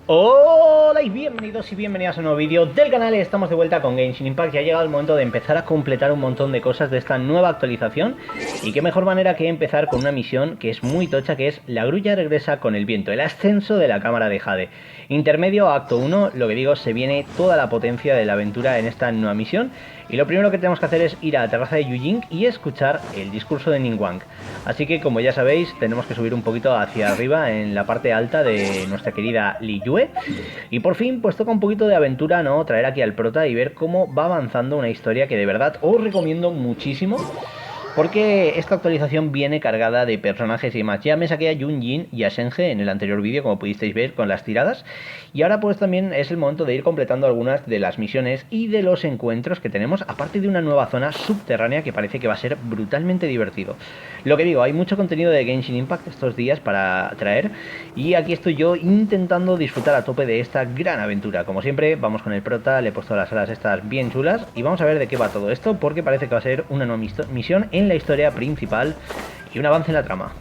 Hola y bienvenidos y bienvenidas a un nuevo vídeo del canal. Estamos de vuelta con Genshin Impact. Ya ha llegado el momento de empezar a completar un montón de cosas de esta nueva actualización. Y qué mejor manera que empezar con una misión que es muy tocha, que es la Grulla Regresa con el Viento, el ascenso de la Cámara de Jade. Intermedio, acto 1, lo que digo, se viene toda la potencia de la aventura en esta nueva misión. Y lo primero que tenemos que hacer es ir a la Terraza Yujing y escuchar el discurso de Ninguang. Así que, como ya sabéis, tenemos que subir un poquito hacia arriba en la parte alta de nuestra querida Liyue. Y por fin, pues toca un poquito de aventura, ¿no? Traer aquí al prota y ver cómo va avanzando una historia que de verdad os recomiendo muchísimo. Porque esta actualización viene cargada de personajes y más. Ya me saqué a Yunjin y a Shenhe en el anterior vídeo, como pudisteis ver, con las tiradas. Y ahora pues también es el momento de ir completando algunas de las misiones y de los encuentros que tenemos, aparte de una nueva zona subterránea que parece que va a ser brutalmente divertido. Lo que digo, hay mucho contenido de Genshin Impact estos días para traer. Y aquí estoy yo intentando disfrutar a tope de esta gran aventura. Como siempre, vamos con el prota, le he puesto las alas estas bien chulas. Y vamos a ver de qué va todo esto, porque parece que va a ser una nueva misión en la historia principal y un avance en la trama.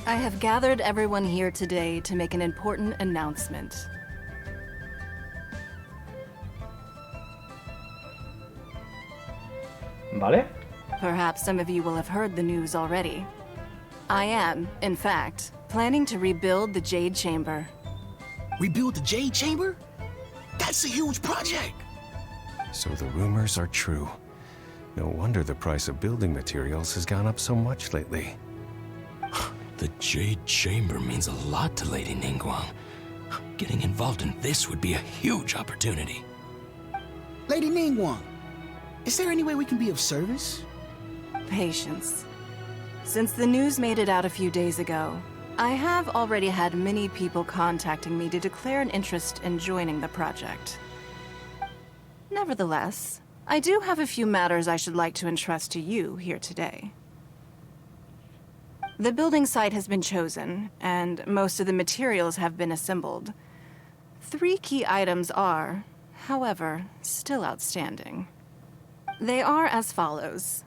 I have gathered everyone here today to make an important announcement. ¿Vale? Perhaps some of you will have heard the news already. I am, in fact, planning to rebuild the Jade Chamber. Rebuild the Jade Chamber? That's a huge project! So the rumors are true. No wonder the price of building materials has gone up so much lately. The Jade Chamber means a lot to Lady Ninguang. Getting involved in this would be a huge opportunity. Lady Ninguang, is there any way we can be of service? Patience. Since the news made it out a few days ago, I have already had many people contacting me to declare an interest in joining the project. Nevertheless, I do have a few matters I should like to entrust to you here today. The building site has been chosen, and most of the materials have been assembled. 3 key items are, however, still outstanding. They are as follows: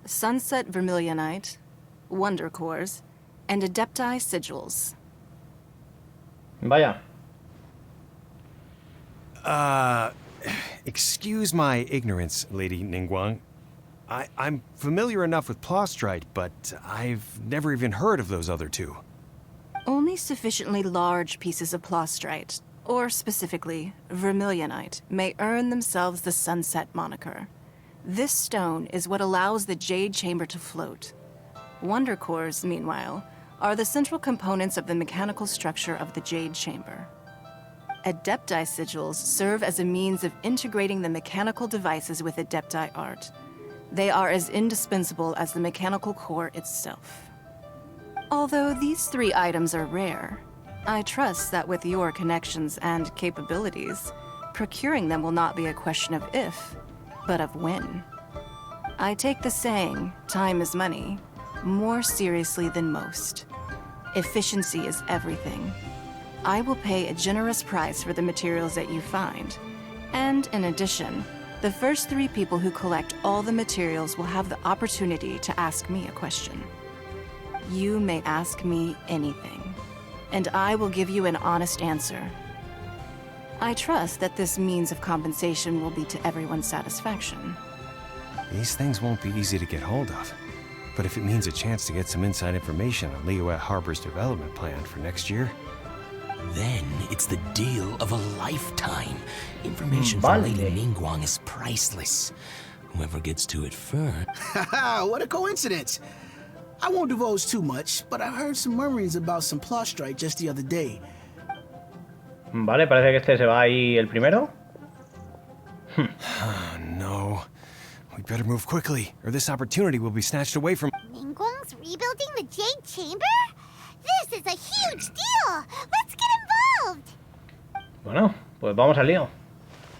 Sunset Vermilionite, Wonder Cores, and Adepti Sigils. Vaya. Excuse my ignorance, Lady Ninguang. I'm familiar enough with Plostrite, but I've never even heard of those other two. Only sufficiently large pieces of Plostrite, or specifically Vermilionite, may earn themselves the Sunset moniker. This stone is what allows the Jade Chamber to float. Wonder Cores, meanwhile, are the central components of the mechanical structure of the Jade Chamber. Adepti Sigils serve as a means of integrating the mechanical devices with Adepti art. They are as indispensable as the mechanical core itself. Although these 3 items are rare, I trust that with your connections and capabilities, procuring them will not be a question of if, but of when. I take the saying, time is money, more seriously than most. Efficiency is everything. I will pay a generous price for the materials that you find. And in addition, the first 3 people who collect all the materials will have the opportunity to ask me a question. You may ask me anything, and I will give you an honest answer. I trust that this means of compensation will be to everyone's satisfaction. These things won't be easy to get hold of. But if it means a chance to get some inside information on Liyue Harbor's development plan for next year... Then it's the deal of a lifetime. Information from Lady Ninguang is priceless. Whoever gets to it first... Haha, what a coincidence! I won't divulge too much, but I heard some murmurings about some Plostrite just the other day. Vale, parece que este se va ahí el primero. No. We better move quickly, or this opportunity will be snatched away from... Ninguang's rebuilding the Jade Chamber? This is a huge deal! Let's get involved! Bueno, pues vamos al lío.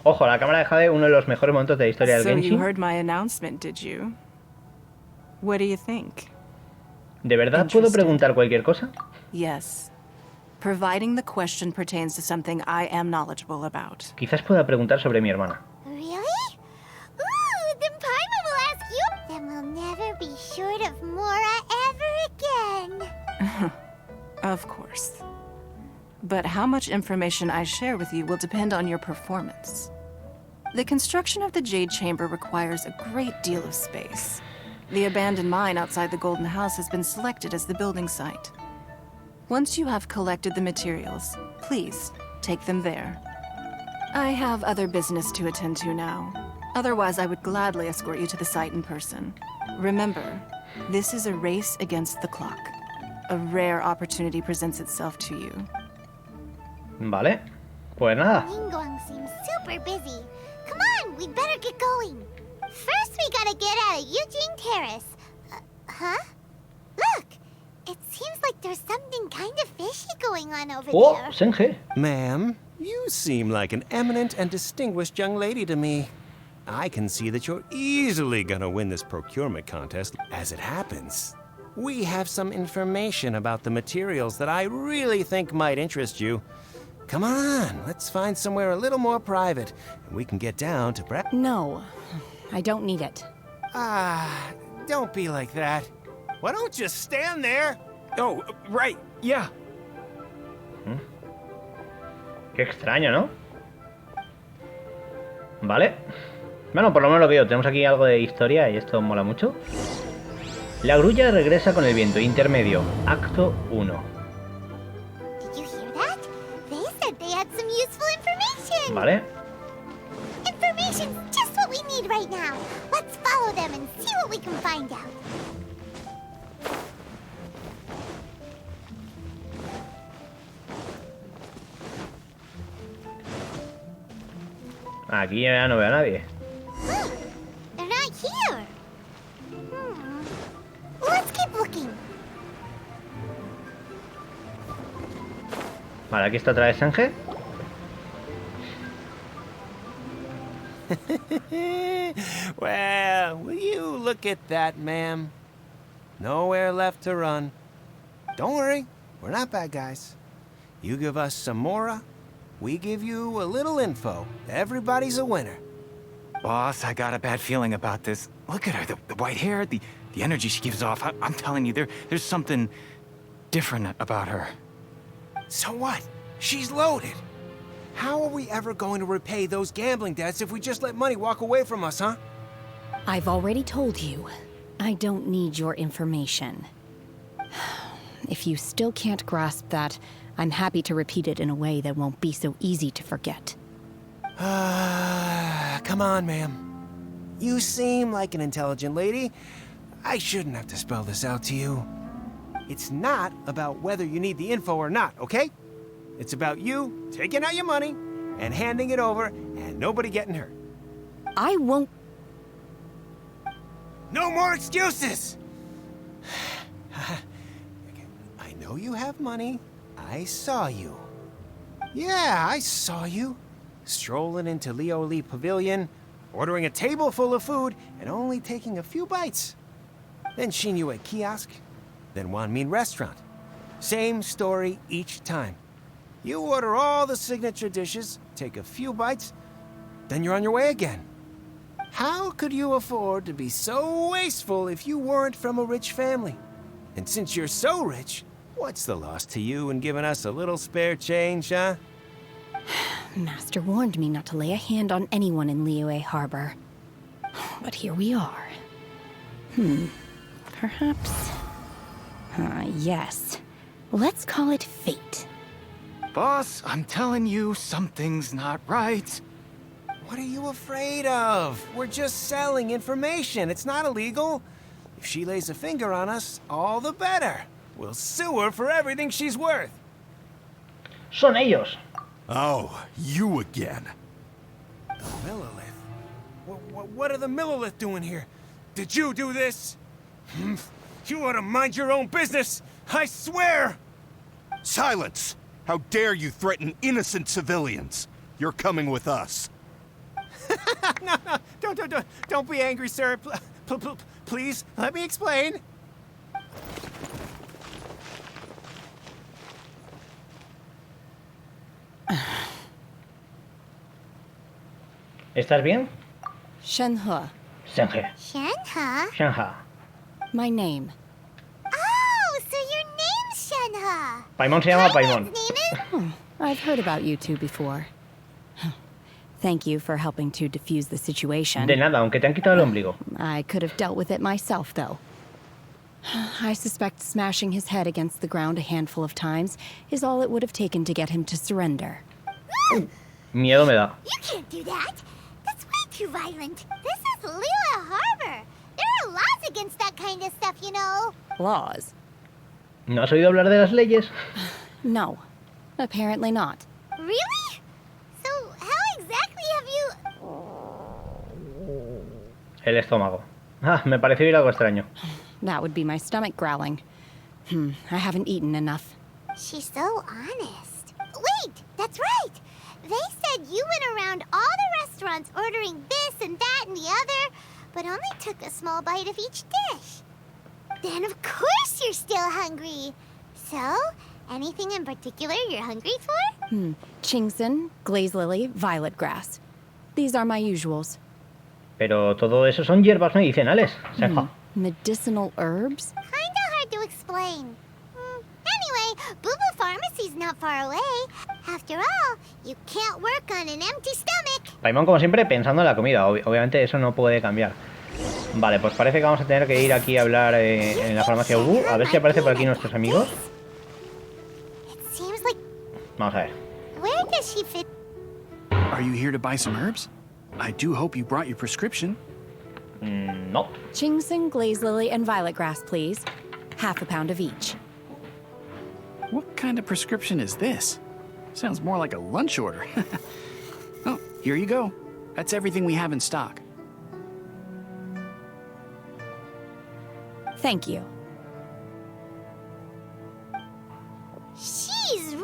Ojo, la Cámara de Jade, uno de los mejores momentos de la historia del So Genshin. you heard my announcement, did you? What do you think? ¿De verdad puedo preguntar cualquier cosa? Yes. Providing the question pertains to something I am knowledgeable about. Quizás pueda preguntar sobre mi hermana. Really? Ooh, then Paimon will ask you. Then we'll never be sure Of course. But how much information I share with you will depend on your performance. The construction of the Jade Chamber requires a great deal of space. The abandoned mine outside the Golden House has been selected as the building site. Once you have collected the materials, please take them there. I have other business to attend to now. Otherwise, I would gladly escort you to the site in person. Remember, this is a race against the clock. A rare opportunity presents itself to you. Vale. Pues nada. Ninguang seems super busy. Come on, we better get going. First, we gotta get out of Yujing Terrace. Huh? Look! It seems like there's something kind of fishy going on over Oh, there. Shenhe. Ma'am, you seem like an eminent and distinguished young lady to me. I can see that you're easily gonna win this procurement contest. As it happens, we have some information about the materials that I really think might interest you. Come on, let's find somewhere a little more private, and we can get down to prep. No, I don't need it. Don't be like that. Why don't you stand there? Oh, right, yeah. Qué extraño, ¿no? Vale. Bueno, por lo menos lo veo. Tenemos aquí algo de historia y esto mola mucho. La grulla regresa con el viento. Intermedio. Acto 1. Did you hear that? They said they had some useful information. Vale. Information's just what we need right now. Let's follow them and see what we can find out. Aquí ya no veo a nadie. They're not here. Let's keep looking. Vale, aquí está otra vez Shenhe. Well, will you look at that, ma'am? Nowhere left to run. Don't worry, we're not bad guys. You give us some mora, we give you a little info. Everybody's a winner. Boss, I got a bad feeling about this. Look at her, the white hair, the energy she gives off. I'm telling you, there's something different about her. So what? She's loaded. How are we ever going to repay those gambling debts if we just let money walk away from us, huh? I've already told you, I don't need your information. If you still can't grasp that, I'm happy to repeat it in a way that won't be so easy to forget. Come on, ma'am. You seem like an intelligent lady. I shouldn't have to spell this out to you. It's not about whether you need the info or not, okay? It's about you taking out your money and handing it over and nobody getting hurt. I won't... No more excuses! I know you have money. I saw you. Yeah, I saw you. Strolling into Liyue Pavilion, ordering a table full of food, and only taking a few bites. Then Shenhe kiosk, then Wanmin restaurant. Same story each time. You order all the signature dishes, take a few bites, then you're on your way again. How could you afford to be so wasteful if you weren't from a rich family? And since you're so rich, what's the loss to you in giving us a little spare change, huh? Master warned me not to lay a hand on anyone in Liyue Harbor. But here we are. Perhaps... yes. Let's call it fate. Boss, I'm telling you, something's not right. What are you afraid of? We're just selling information. It's not illegal. If she lays a finger on us, all the better. We'll sue her for everything she's worth. Son ellos. Oh, you again. The Millilith? What are the Millilith doing here? Did you do this? You ought to mind your own business. I swear! Silence! How dare you threaten innocent civilians? You're coming with us. No, don't be angry, sir. Please, let me explain. ¿Estás bien? Shenhe, Shenhe. Shenhe? Shenhe. my name. Oh, so your name's Shenhe. Paimon se llama Paimon. I've heard about you two before. Thank you for helping to defuse the situation. De nada, aunque te han quitado el ombligo. I could have dealt with it myself, though. I suspect smashing his head against the ground a handful of times is all it would have taken to get him to surrender. Miedo me da. You can't do that. That's way too violent. This is Liyue Harbor. There are laws against that kind of stuff, you know. Laws? ¿No has oído hablar de las leyes? No. Apparently not. Really? So, how exactly have you... El estómago. Ah, me pareció ir algo extraño. That would be my stomach growling. I haven't eaten enough. She's so honest. Wait, that's right. They said you went around all the restaurants ordering this and that and the other, but only took a small bite of each dish. Then of course you're still hungry. So, anything in particular you're hungry for? Chingson, glaze lily, violet grass. These are my usuals. Pero todo eso son hierbas medicinales. Shenhe. Medicinal herbs? Kinda hard to explain. Anyway, Boo Pharmacy's not far away. After all, you can't work on an empty stomach. Paimon, como siempre, pensando en la comida. Obviamente eso no puede cambiar. Vale, pues parece que vamos a tener que ir aquí a hablar en la farmacia Ubu. A ver si aparece por aquí nuestros amigos. Vamos a ver. Where does she fit? Are you here to buy some herbs? I do hope you brought your prescription. No. Chingson, glaze lily, and violet grass, please. Half a pound of each. What kind of prescription is this? Sounds more like a lunch order. Oh, here you go. That's everything we have in stock. Thank you. She's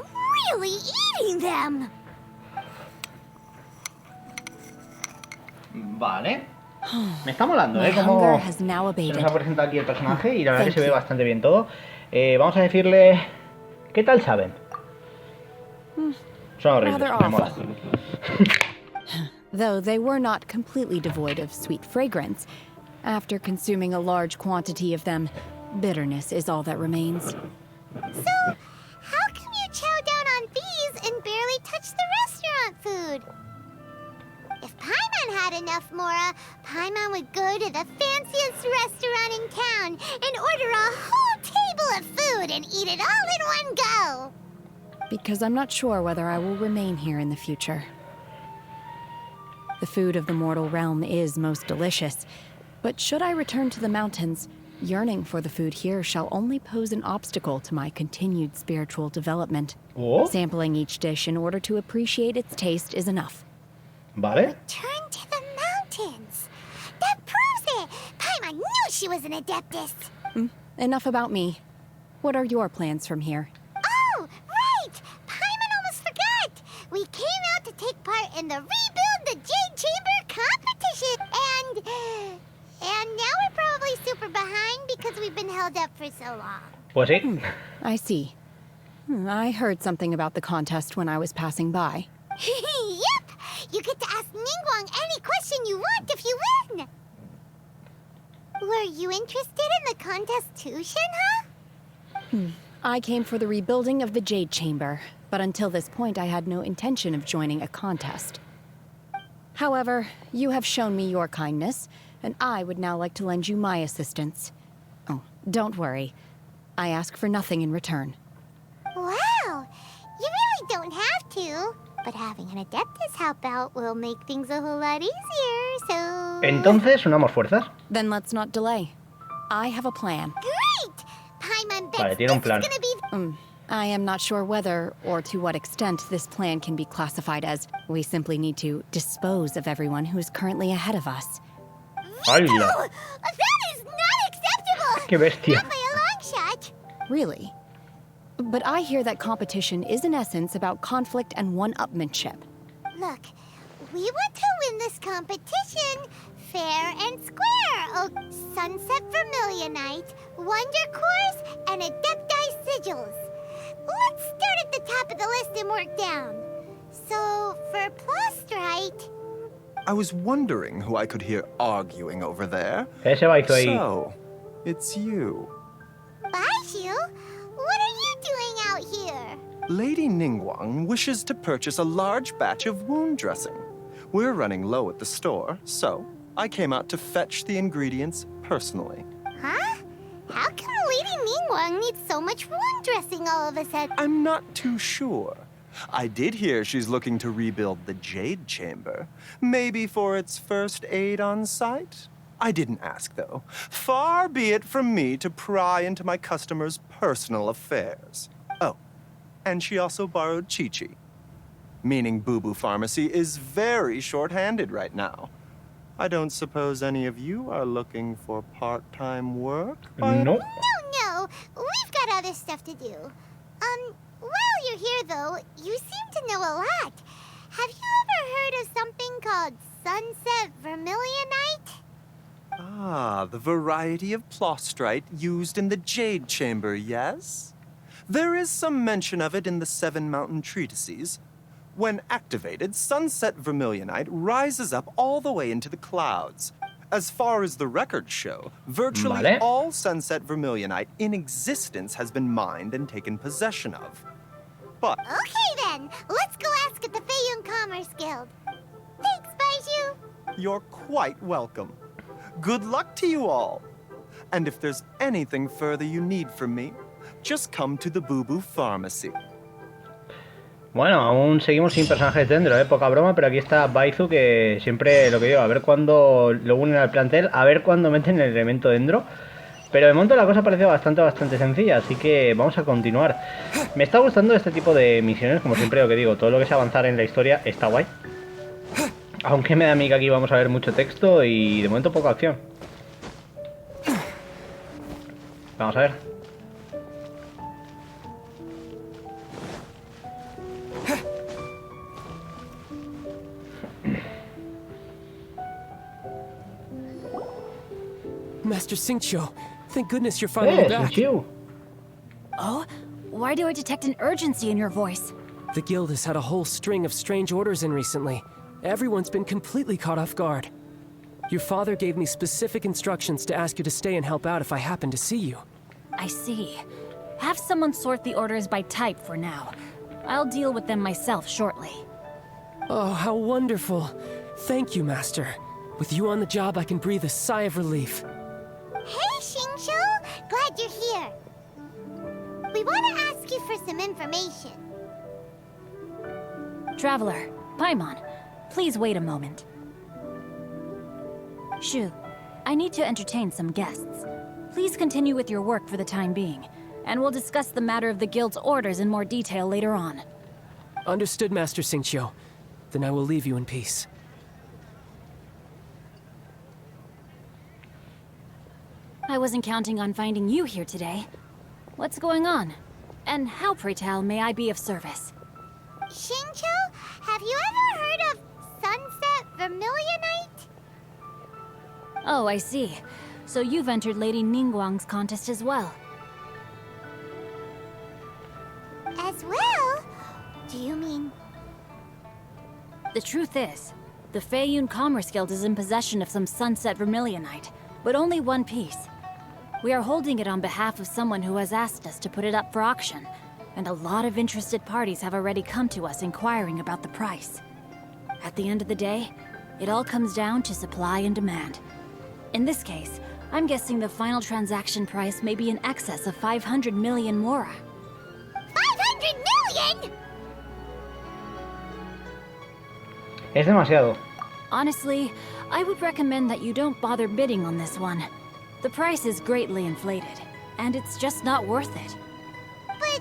really eating them. Vale. Me está molando, My Como hunger has now se nos abated. ha presentado aquí el personaje y la verdad que Thank se ve you. bastante bien todo. Vamos a decirle... ¿Qué tal saben? Son horribles, Rather me mola. awful. Though they were not completely devoid of sweet fragrance, after consuming a large quantity of them, bitterness is all that remains. So, how come you chow down on these and barely touch the restaurant food? If Paimon had enough mora, Paimon would go to the fanciest restaurant in town and order a whole table of food and eat it all in one go. Because I'm not sure whether I will remain here in the future. The food of the mortal realm is most delicious, but should I return to the mountains, yearning for the food here shall only pose an obstacle to my continued spiritual development. Oh. Sampling each dish in order to appreciate its taste is enough. Vale. Return to the mountains. That proves it. Paimon knew she was an adeptus. Enough about me. What are your plans from here? Oh, right! Paimon almost forgot! We came out to take part in the Rebuild the Jade Chamber competition! And now we're probably super behind because we've been held up for so long. Pues sí. I see. I heard something about the contest when I was passing by. Yep! You get to ask Ninguang any question you want if you win! Were you interested in the contest too, Shenhe? I came for the rebuilding of the Jade Chamber, but until this point I had no intention of joining a contest. However, you have shown me your kindness, and I would now like to lend you my assistance. Oh, don't worry. I ask for nothing in return. Wow! You really don't have to. But having an adeptus help out will make things a whole lot easier, so... Entonces, unamos fuerzas. Then let's not delay. I have a plan. Great! Paimon bets Vale, tiene un plan. this is gonna be... I am not sure whether or to what extent this plan can be classified as we simply need to dispose of everyone who is currently ahead of us. ¡Hala! That is not acceptable! ¡Qué bestia! Not by a long shot! Really? But I hear that competition is in essence about conflict and one-upmanship. Look, we want to win this competition fair and square. Oh, Sunset Vermilionite, Wonder Cores, and Adepti Sigils. Let's start at the top of the list and work down. So, for Plastrite... I was wondering who I could hear arguing over there. Ese baito ahí. So, it's you. Baishu? What are you doing out Lady Ninguang wishes to purchase a large batch of wound dressing. We're running low at the store, so I came out to fetch the ingredients personally. Huh? How come Lady Ninguang needs so much wound dressing all of a sudden? I'm not too sure. I did hear she's looking to rebuild the Jade Chamber. Maybe for its first aid on site? I didn't ask, though. Far be it from me to pry into my customers' personal affairs. Oh, and she also borrowed Chi-Chi. Meaning Boo Boo Pharmacy is very short-handed right now. I don't suppose any of you are looking for part-time work? Nope. No. We've got other stuff to do. While you're here, though, you seem to know a lot. Have you ever heard of something called Sunset Vermilionite? Ah, the variety of plostrite used in the Jade Chamber, yes? There is some mention of it in the Seven Mountain Treatises. When activated, Sunset Vermilionite rises up all the way into the clouds. As far as the records show, virtually all Sunset Vermilionite in existence has been mined and taken possession of. But... Okay then, let's go ask at the Feiyun Commerce Guild. Thanks, Baiju. You're quite welcome. Good luck to you all. And if there's anything further you need from me, just come to the Boo Boo Pharmacy. Bueno, aún seguimos sin personajes dentro, poca broma, pero aquí está Baizu, que siempre lo que digo, a ver cuándo lo unen al plantel, a ver cuándo meten el elemento dentro. Pero de momento la cosa parece bastante sencilla, así que vamos a continuar. Me está gustando este tipo de misiones, como siempre lo que digo, todo lo que es avanzar en la historia está guay. Aunque me da a mí que aquí vamos a ver mucho texto y de momento poca acción. Vamos a ver. Master Xingqiu, thank goodness you're finally back. Xingqiu. Oh? Why do I detect an urgency in your voice? The guild has had a whole string of strange orders in recently. Everyone's been completely caught off guard. Your father gave me specific instructions to ask you to stay and help out if I happen to see you. I see. Have someone sort the orders by type for now. I'll deal with them myself shortly. Oh, how wonderful. Thank you, Master. With you on the job, I can breathe a sigh of relief. Hey, Xingqiu! Glad you're here. We want to ask you for some information. Traveler, Paimon, please wait a moment. Shu, I need to entertain some guests. Please continue with your work for the time being, and we'll discuss the matter of the guild's orders in more detail later on. Understood, Master Xingqiu. Then I will leave you in peace. I wasn't counting on finding you here today. What's going on? And how, pray tell, may I be of service? Xingqiu, have you ever heard of Sunset Vermilionite? Oh, I see. So you've entered Lady Ninguang's contest as well. As well? Do you mean... The truth is, the Feiyun Commerce Guild is in possession of some Sunset Vermilionite, but only one piece. We are holding it on behalf of someone who has asked us to put it up for auction, and a lot of interested parties have already come to us inquiring about the price. At the end of the day, it all comes down to supply and demand. In this case, I'm guessing the final transaction price may be in excess of 500 million mora. 500 million?! Es demasiado. Honestly, I would recommend that you don't bother bidding on this one. The price is greatly inflated, and it's just not worth it. But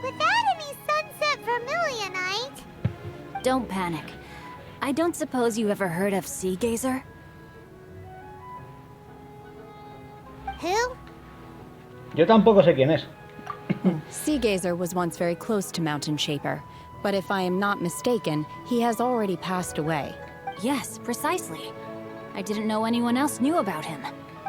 without any Sunset Vermilionite... Don't panic. I don't suppose you ever heard of Sea Gazer? Who? Yo tampoco sé quién es. Sea Gazer was once very close to Mountain Shaper, but if I am not mistaken, he has already passed away. Yes, precisely. I didn't know anyone else knew about him.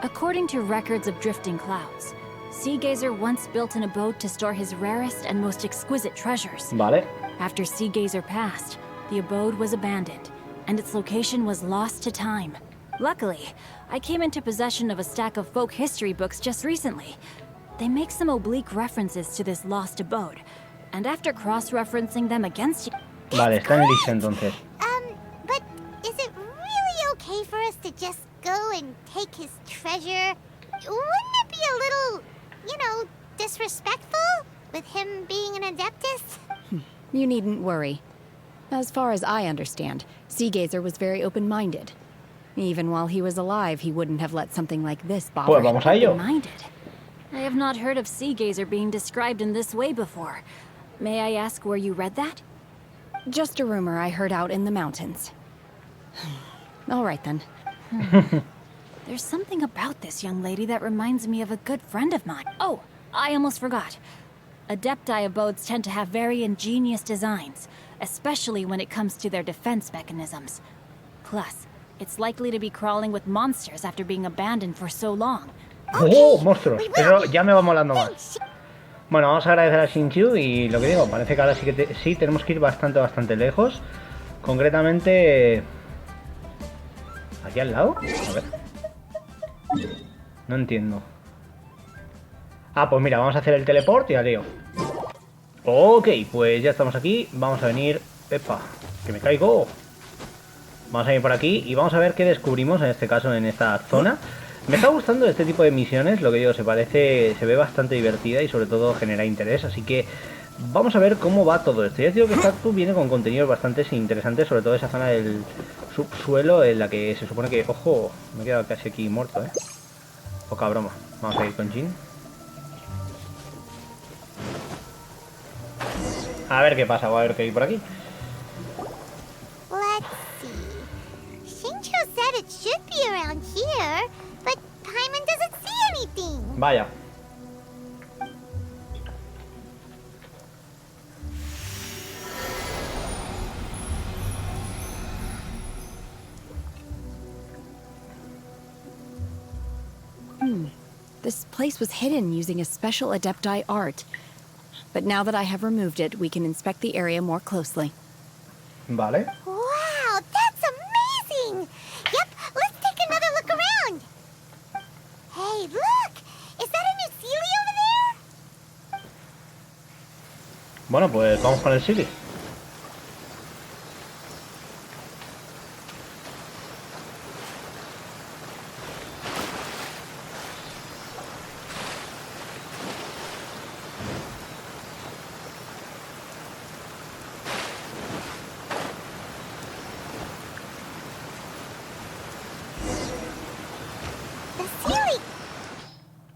According to records of drifting clouds, Sea Gazer once built an abode to store his rarest and most exquisite treasures. Vale. After Sea Gazer passed, the abode was abandoned, and its location was lost to time. Luckily, I came into possession of a stack of folk history books just recently. They make some oblique references to this lost abode, And after cross-referencing them against you... Vale, está en lista entonces. But is it really okay for us to just go and take his treasure? Wouldn't it be a little, you know, disrespectful with him being an adeptus? You needn't worry. As far as I understand, Seagazer was very open-minded. Even while he was alive, he wouldn't have let something like this bother Pues him. vamos a ello. Open-minded. I have not heard of Seagazer being described in this way before. May I ask where you read that? Just a rumor I heard out in the mountains. All right then. There's something about this young lady that reminds me of a good friend of mine. Oh, I almost forgot. Adepti abodes tend to have very ingenious designs, especially when it comes to their defense mechanisms. Plus, it's likely to be crawling with monsters after being abandoned for so long. ¡Oh, monstruos! Eso ya me va molando más. Bueno, vamos a agradecer a Xinqiu y lo que digo, parece que ahora sí que sí tenemos que ir bastante lejos. Concretamente... ¿aquí al lado? A ver. No entiendo. Ah, pues mira, vamos a hacer el teleport y aleo. Ok, pues ya estamos aquí. Vamos a venir... ¡Epa! ¡Que me caigo! Vamos a ir por aquí y vamos a ver qué descubrimos en este caso, en esta zona. Me está gustando este tipo de misiones, lo que digo, se ve bastante divertida y sobre todo genera interés, así que vamos a ver cómo va todo esto. Ya os digo que Statue viene con contenidos bastante interesantes, sobre todo esa zona del subsuelo en la que se supone que... ¡Ojo! Me he quedado casi aquí muerto, Poca broma. Vamos a ir con Jin. A ver qué pasa, voy a ver qué hay por aquí. Let's see. Xinqiu said it should be around here, but Paimon doesn't see anything. Vaya. This place was hidden using a special Adepti art. But now that I have removed it, we can inspect the area more closely. Vale. Wow, that's amazing! Yep, let's take another look around. Hey, look! Is that a new Sealy over there? Bueno, pues vamos con el Sealy.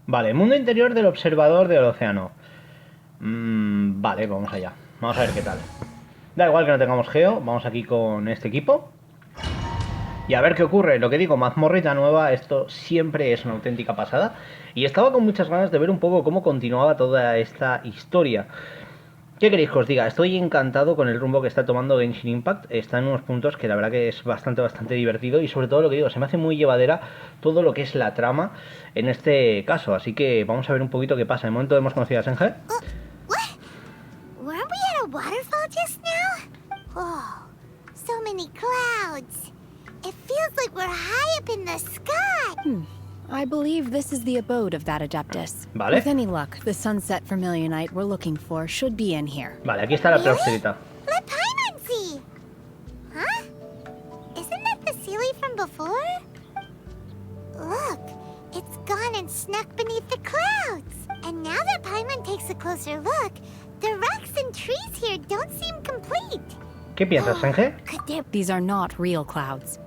Vale, mundo interior del observador del océano. Vale, vamos allá. Vamos a ver qué tal. Da igual que no tengamos geo. Vamos aquí con este equipo. Y a ver qué ocurre. Lo que digo, mazmorrita nueva. Esto siempre es una auténtica pasada. Y estaba con muchas ganas de ver un poco cómo continuaba toda esta historia. ¿Qué queréis que os diga? Estoy encantado con el rumbo que está tomando Genshin Impact. Está en unos puntos que la verdad que es bastante divertido. Y sobre todo lo que digo, se me hace muy llevadera todo lo que es la trama en este caso. Así que vamos a ver un poquito qué pasa. De momento hemos conocido a Shenhe. What? Weren't we at a waterfall just now? Oh, so many clouds. It feels like we're high up in the sky. I believe this is the abode of that Adeptus. Vale. With any luck, the sunset vermilionite we're looking for should be in here. Vale, aquí está la plasterita. Let Paimon see. Huh? Isn't that the Sealy from before? Look, it's gone and snuck beneath the clouds. And now that Paimon takes a closer look, the rocks and trees here don't seem complete. ¿Qué piensas, Shenhe? These are not real clouds.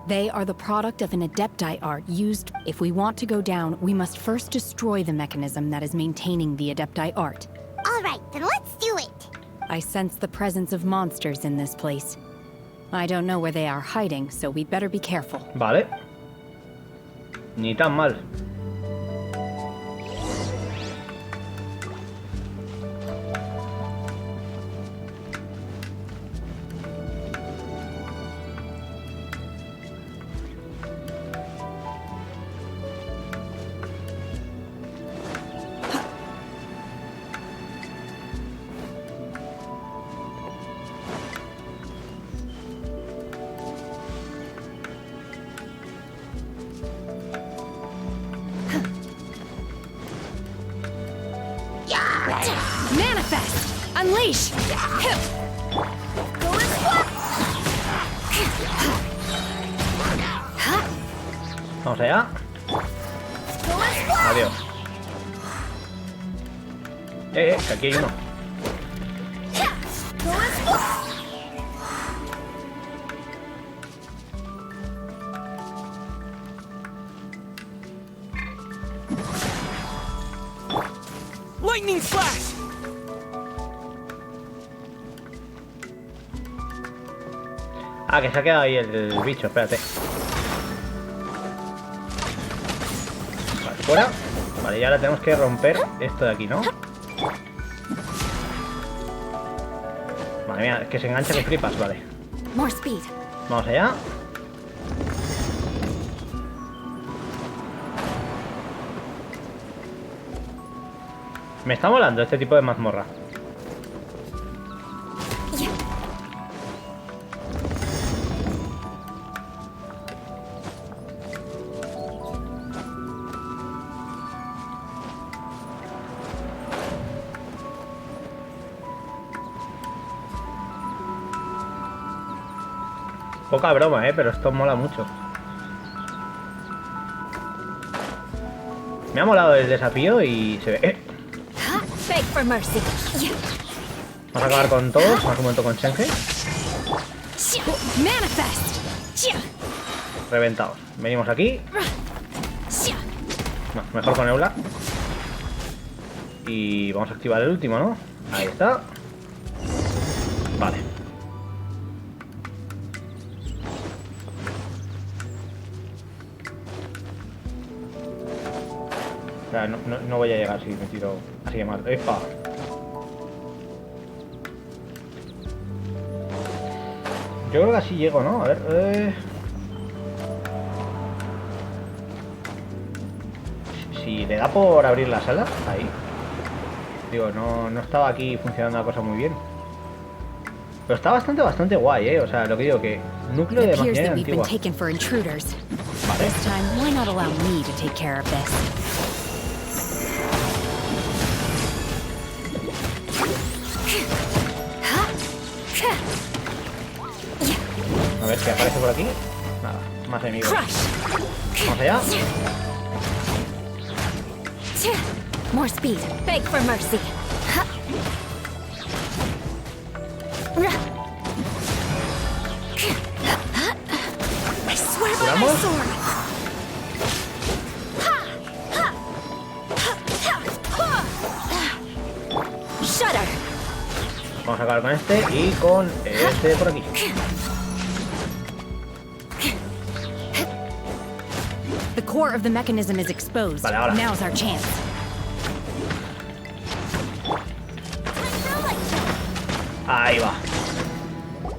They are the product of an Adepti art used... If we want to go down, we must first destroy the mechanism that is maintaining the Adepti art. All right, then let's do it. I sense the presence of monsters in this place. I don't know where they are hiding, so we'd better be careful. Vale. Ni tan mal. Manifest! Unleash! Vamos allá. Adiós. Que aquí hay uno. Lightning flash! Ah, que se ha quedado ahí el bicho, espérate. Vale, fuera. Vale, y ahora tenemos que romper esto de aquí, ¿no? Madre mía, es que se engancha que flipas, vale. More speed. Vamos allá. Me está molando este tipo de mazmorra. Poca broma, pero esto mola mucho. Me ha molado el desafío y se ve... Vamos a acabar con todos. Más un momento con Shenhe. Reventados. Venimos aquí. No, mejor con Eula. Y vamos a activar el último, ¿no? Ahí está. Vale. O sea, no voy a llegar si me tiro así de mal. ¡Epa! Yo creo que así llego, ¿no? A ver, Si le da por abrir la sala, ahí. Digo, no estaba aquí funcionando la cosa muy bien. Pero está bastante guay, O sea, lo que digo, que núcleo de maquinaria antigua. Vale. A ver si aparece por aquí. Nada, más enemigos. Vamos allá. More speed. Beg for mercy. I swear by my sword. Shudder. Vamos a acabar con este y con este de por aquí. The core of the mechanism is exposed. Vale, ahora. Now's our chance. Ahí va.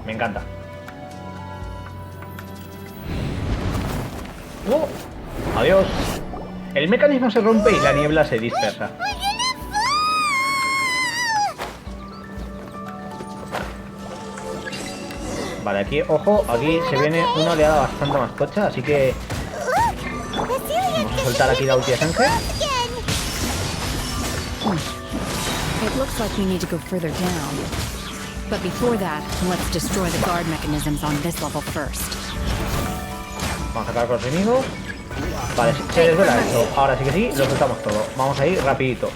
Me encanta. Adiós. El mecanismo se rompe y la niebla se dispersa. Vale, aquí, ojo, aquí se viene una oleada bastante más tocha, así que vamos a soltar aquí la ulti de Shenhe. It looks like we need to go further down. But before that, let's destroy the guard mechanisms on this level first. Vamos a acabar con los enemigos. Vale, se desvela esto. Ahora sí que sí, lo soltamos todo. Vamos a ir rapidito.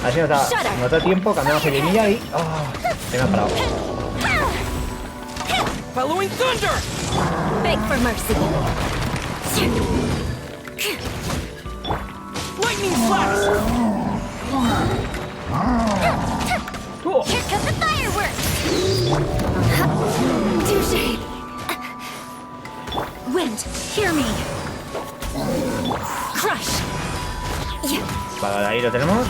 A ver si nos da tiempo, cambiamos el linilla y... se me ha parado. Following thunder! Beg for mercy. Lightning flash! Here comes the fireworks! Touché. Wind, hear me. Crush. Vale, ahí lo tenemos.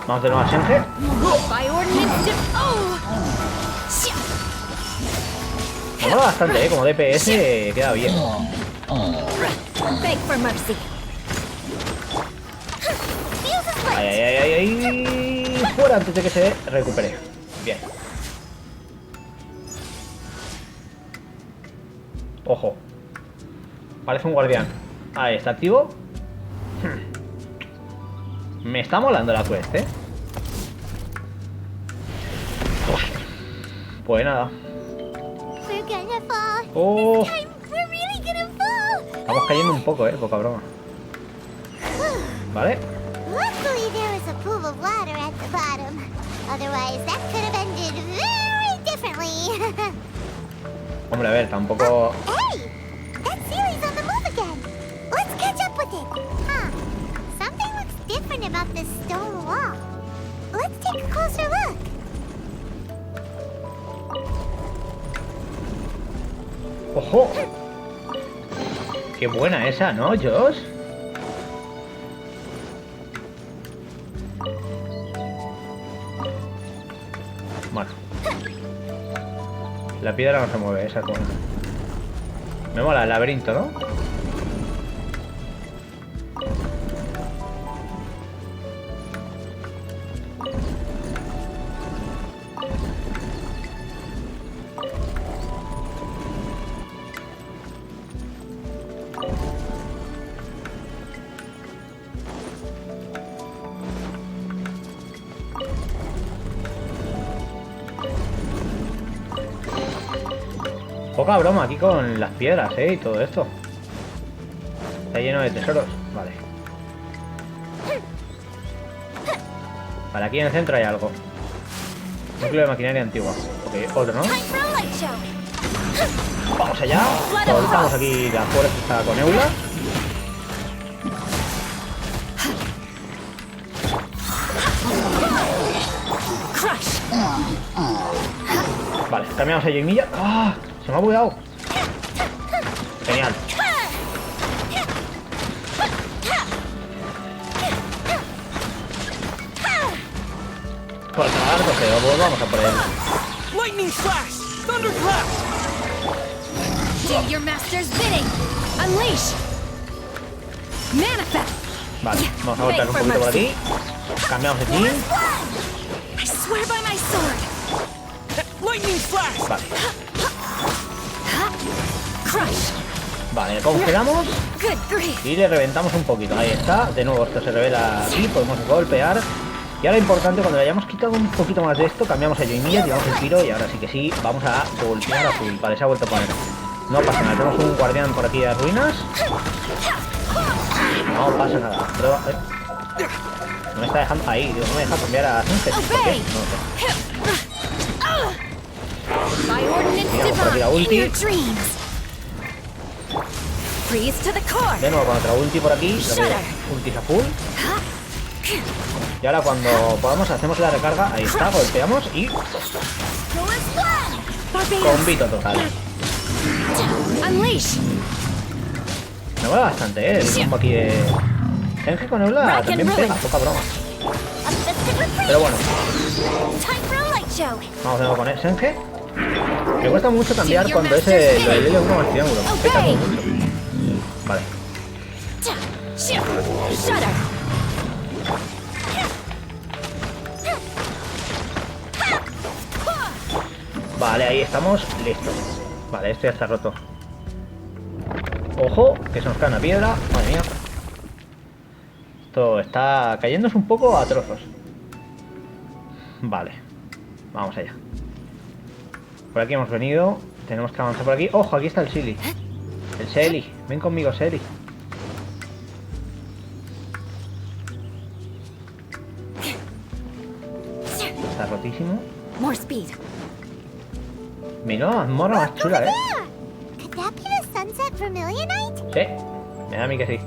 Vamos de nuevo a Shenhe. By ordinance. Me mola bastante, como DPS queda bien. Beg for mercy. Ahí. Fuera antes de que se recupere. Bien. Ojo. Parece un guardián. Ahí está activo. Me está molando la quest, Pues nada. We're gonna fall. Oh. This time we're really gonna fall. Estamos cayendo un poco, poca broma. Vale. Luckily there was a pool of water at the bottom. Otherwise that could have ended very differently. Hombre, a ver, tampoco... Hey! That Sealy's on the move again. Let's catch up with it. Huh. Something looks different about this stone wall. Let's take a closer look. ¡Ojo! Qué buena esa, ¿no, Josh? Bueno. La piedra no se mueve, esa es buena. Me mola el laberinto, ¿no? Poca broma aquí con las piedras, y todo esto. Está lleno de tesoros. Vale. Vale, aquí en el centro hay algo. Núcleo de maquinaria antigua. Ok, otro, ¿no? Vamos allá. Soltamos aquí la fuerza que está con Eula. Vale, cambiamos a Yoimilla. ¡Ah! Se me ha bugueado. Genial. Por el arco, pero vamos a por él. Lightning flash! Thunder blast! Do your master's bidding. Unleash. Manifest. Vale, vamos a golpear un poquito por aquí. Cambiamos aquí. I swear by my sword. Lightning flash! Vale. Crush. Vale, le congelamos Good grief. y le reventamos un poquito. Ahí está. De nuevo esto se revela aquí. Podemos golpear. Y ahora importante, cuando le hayamos quitado un poquito más de esto, cambiamos a Yoimiya, tiramos el tiro y ahora sí que sí, vamos a golpear a full. Vale, se ha vuelto a poner. No pasa nada, tenemos un guardián por aquí de ruinas. No pasa nada. Pero, no me está dejando... Ahí, digo, no me deja cambiar a Shenhe. ¿Por qué? No sé. Tiramos por aquí la ulti. De nuevo con otra ulti por aquí. Ulti a full. Y ahora cuando podamos hacemos la recarga. Ahí está, golpeamos y... Combito total. Me mola bastante, el combo aquí de... Shenhe con Eula también pega, poca broma. Pero bueno. Vamos de nuevo con Shenhe. Me cuesta mucho cambiar cuando es el L1 más triángulo. Pega mucho. Vale. Vale, ahí estamos, listos. Vale, esto ya está roto. Ojo, que se nos cae una piedra. Madre mía. Esto está cayéndose un poco a trozos. Vale, vamos allá. Por aquí hemos venido. Tenemos que avanzar por aquí. Ojo, aquí está el Silly. El Selly. Ven conmigo, Selly. Está rotísimo. More speed. Mira, mazmorra más chula, Could that be the Sunset Vermilionite? Sí, me da a mí que sí.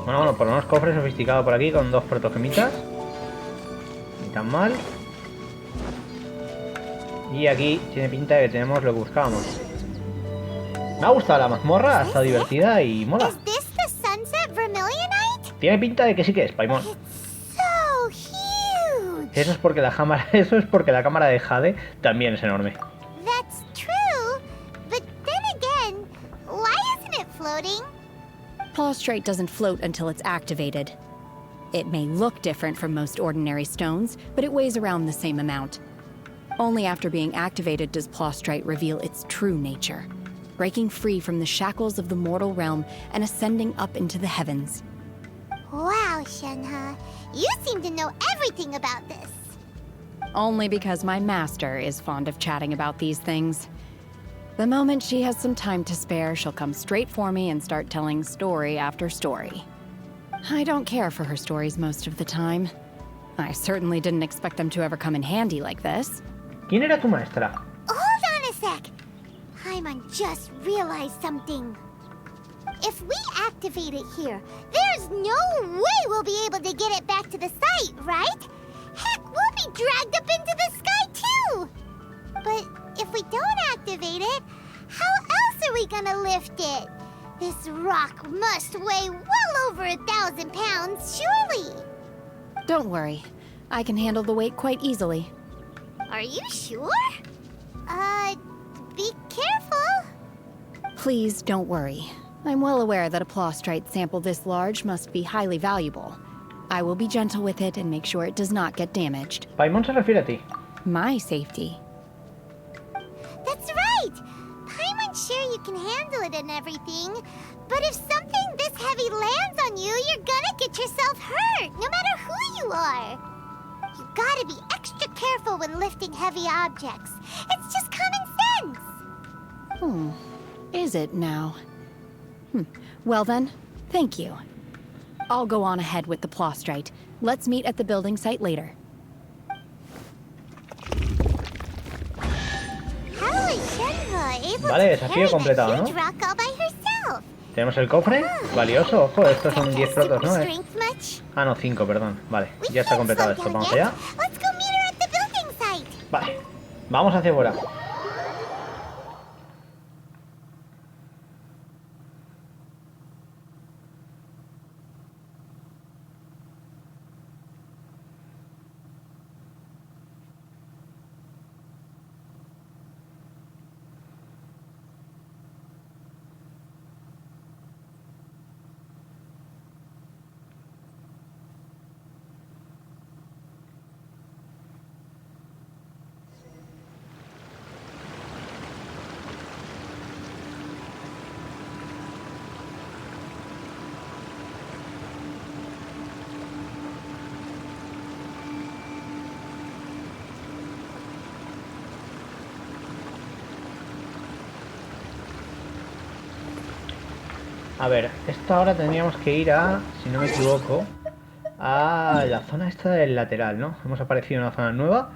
Bueno, por unos cofres sofisticados por aquí con dos protogemitas. Ni tan mal. Y aquí tiene pinta de que tenemos lo que buscábamos. Me ha gustado la mazmorra, ha estado divertida y mola. Tiene pinta de que sí que es, Paimon. Eso es porque la cámara de Jade también es enorme. That's true, but then again, why isn't it floating? Prostrate doesn't float until it's activated. It may look different from most ordinary stones, but it weighs around the same amount. Only after being activated does plastrite reveal its true nature, breaking free from the shackles of the mortal realm and ascending up into the heavens. Wow, Shenhe. You seem to know everything about this. Only because my master is fond of chatting about these things. The moment she has some time to spare, she'll come straight for me and start telling story after story. I don't care for her stories most of the time. I certainly didn't expect them to ever come in handy like this. ¿Quién era tu maestra? Hold on a sec. Paimon just realized something. If we activate it here, there's no way we'll be able to get it back to the site, right? Heck, we'll be dragged up into the sky too! But if we don't activate it, how else are we gonna lift it? This rock must weigh well over 1,000 pounds, surely! Don't worry. I can handle the weight quite easily. Are you sure? Be careful. Please don't worry. I'm well aware that a plastrite sample this large must be highly valuable. I will be gentle with it and make sure it does not get damaged. Paimon se refiere a ti. My safety. That's right! Paimon's sure you can handle it and everything, but if something this heavy lands on you, you're gonna get yourself hurt, no matter who you are. You gotta be extra careful when lifting heavy objects. It's just common sense. Is it now? Well then, thank you. I'll go on ahead with the plastrite. Let's meet at the building site later. How is Shenhe able Vale, to desafío carry that completado, ¿no? huge rock all by herself? Tenemos el cofre, valioso, ojo, estos son 10 protos, ¿no? Strength much? Ah, no, 5, perdón. Vale, ya está completado esto, vamos allá. Let's go meet her at the building site. Vale, vamos hacia afuera. A ver, esto ahora tendríamos que ir a, si no me equivoco, a la zona esta del lateral, ¿no? Hemos aparecido en una zona nueva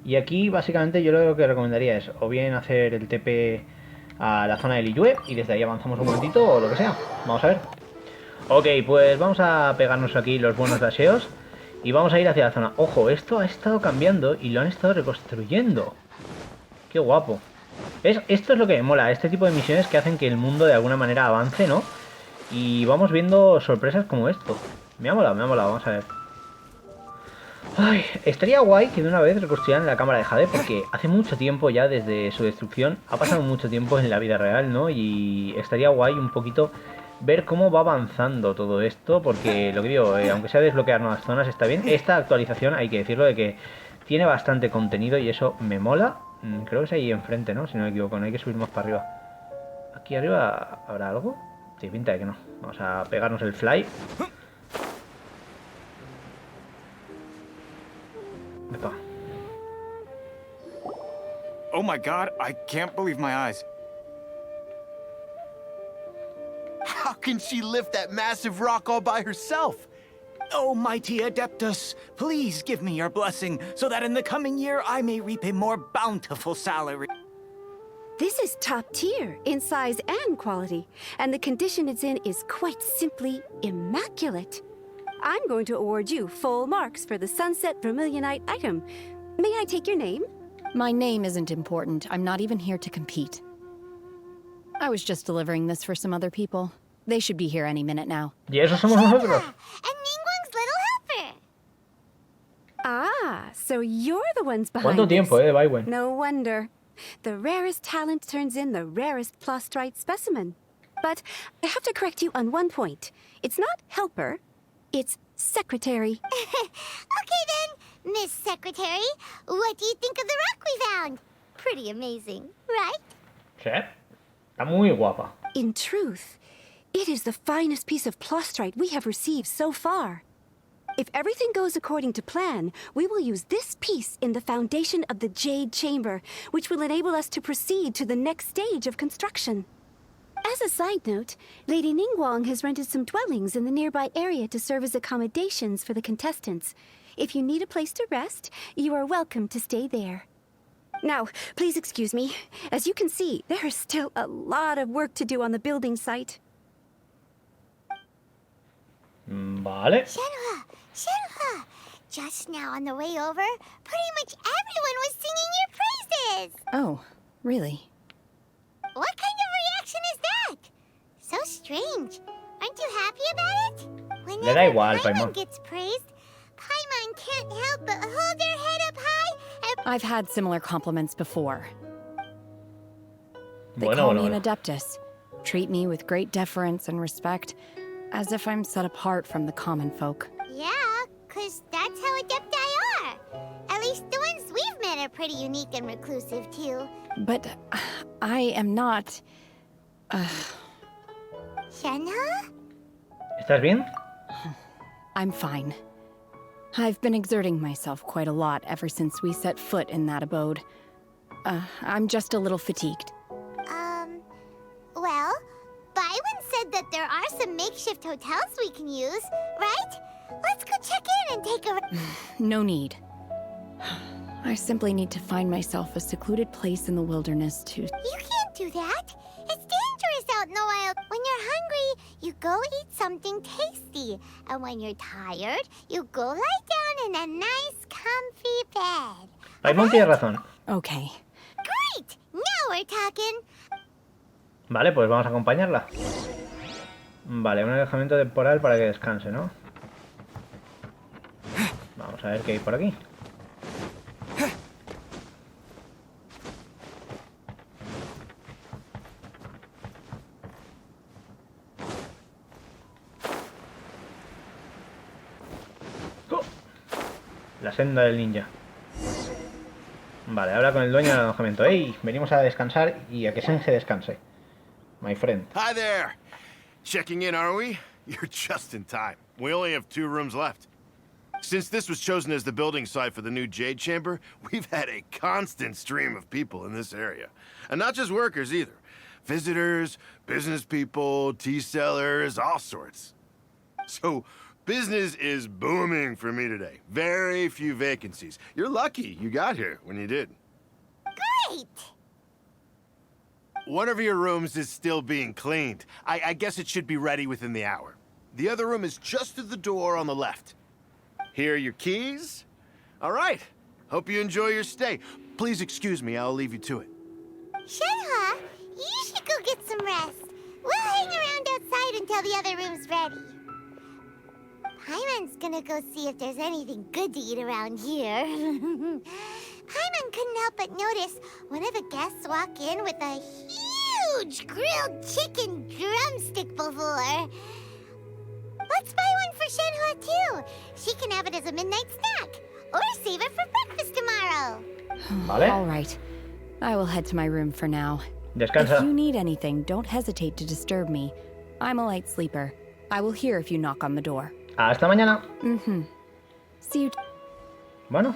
y aquí básicamente yo lo que recomendaría es o bien hacer el TP a la zona de Liyue y desde ahí avanzamos un momentito o lo que sea. Vamos a ver. Ok, pues vamos a pegarnos aquí los buenos dasheos y vamos a ir hacia la zona. Ojo, esto ha estado cambiando y lo han estado reconstruyendo. Qué guapo. ¿Ves? Esto es lo que me mola, este tipo de misiones que hacen que el mundo de alguna manera avance, ¿no? Y vamos viendo sorpresas como esto. Me ha molado, vamos a ver. Ay, estaría guay que de una vez reconstruyeran la Cámara de Jade, porque hace mucho tiempo ya desde su destrucción, ha pasado mucho tiempo en la vida real, ¿no? Y estaría guay un poquito ver cómo va avanzando todo esto, porque lo que digo, aunque sea desbloquear nuevas zonas está bien. Esta actualización, hay que decirlo, de que tiene bastante contenido y eso me mola. Creo que es ahí enfrente, ¿no? Si no me equivoco, no hay que subir más para arriba. ¿Aquí arriba habrá algo? Sí, pinta de que no. Vamos a pegarnos el fly. Epa. Oh my god, I can't believe my eyes. How can she lift that massive rock all by herself? Oh, mighty Adeptus, please give me your blessing, so that in the coming year I may reap a more bountiful salary. This is top tier in size and quality, and the condition it's in is quite simply immaculate. I'm going to award you full marks for the Sunset Vermilionite item. May I take your name? My name isn't important. I'm not even here to compete. I was just delivering this for some other people. They should be here any minute now. Y eso somos nosotros. And Ninguang's little helper. Ah, so you're the ones behind ¿Cuánto tiempo, this? Baiwen? No wonder. The rarest talent turns in the rarest plastrite specimen. But I have to correct you on one point. It's not helper, it's secretary. Okay then, Miss Secretary, what do you think of the rock we found? Pretty amazing, right? Sí. Está muy guapa. In truth, it is the finest piece of plostrite we have received so far. If everything goes according to plan, we will use this piece in the foundation of the Jade Chamber, which will enable us to proceed to the next stage of construction. As a side note, Lady Ninguang has rented some dwellings in the nearby area to serve as accommodations for the contestants. If you need a place to rest, you are welcome to stay there. Now, please excuse me. As you can see, there is still a lot of work to do on the building site. Vale. Shenhe! Just now on the way over, pretty much everyone was singing your praises! Oh, really? What kind of reaction is that? So strange. Aren't you happy about it? Le da igual, Paimon Paimon. gets praised, Paimon can't help but hold their head up high and... I've had similar compliments before. They Bueno, call bueno, me an bueno. adeptus, treat me with great deference and respect, as if I'm set apart from the common folk. Yeah, 'cause that's how adepti are. At least the ones we've met are pretty unique and reclusive, too. But I am not... Shenhe? ¿Estás bien? I'm fine. I've been exerting myself quite a lot ever since we set foot in that abode. I'm just a little fatigued. Well, Byron said that there are some makeshift hotels we can use, right? Let's go check in and take a... No need. I simply need to find myself a secluded place in the wilderness to... You can't do that. It's dangerous out in the wild. When you're hungry, you go eat something tasty. And when you're tired, you go lie down in a nice, comfy bed. Paimon tiene razón. Okay. Great! Now we're talking. Vale, pues vamos a acompañarla. Vale, un alojamiento temporal para que descanse, ¿no? Vamos a ver qué hay por aquí. ¡Oh! La senda del ninja. Vale, habla con el dueño del alojamiento. ¡Ey! Venimos a descansar y a que Shenhe descanse. My friend. Hi there. Checking in, are we? You're just in time. We only have 2 rooms left. Since this was chosen as the building site for the new Jade Chamber, we've had a constant stream of people in this area. And not just workers either. Visitors, business people, tea sellers, all sorts. So, business is booming for me today. Very few vacancies. You're lucky you got here when you did. Great! One of your rooms is still being cleaned. I guess it should be ready within the hour. The other room is just through the door on the left. Here are your keys. All right. Hope you enjoy your stay. Please excuse me, I'll leave you to it. Shenhe, you should go get some rest. We'll hang around outside until the other room's ready. Paimon's gonna go see if there's anything good to eat around here. Paimon couldn't help but notice one of the guests walk in with a huge grilled chicken drumstick before. Let's buy one for Shenhe too. She can have it as a midnight snack. Or save it for breakfast tomorrow. Vale. All right. I will head to my room for now. Descansa. If you need anything, don't hesitate to disturb me. I'm a light sleeper. I will hear if you knock on the door. Hasta mañana. See you. Bueno.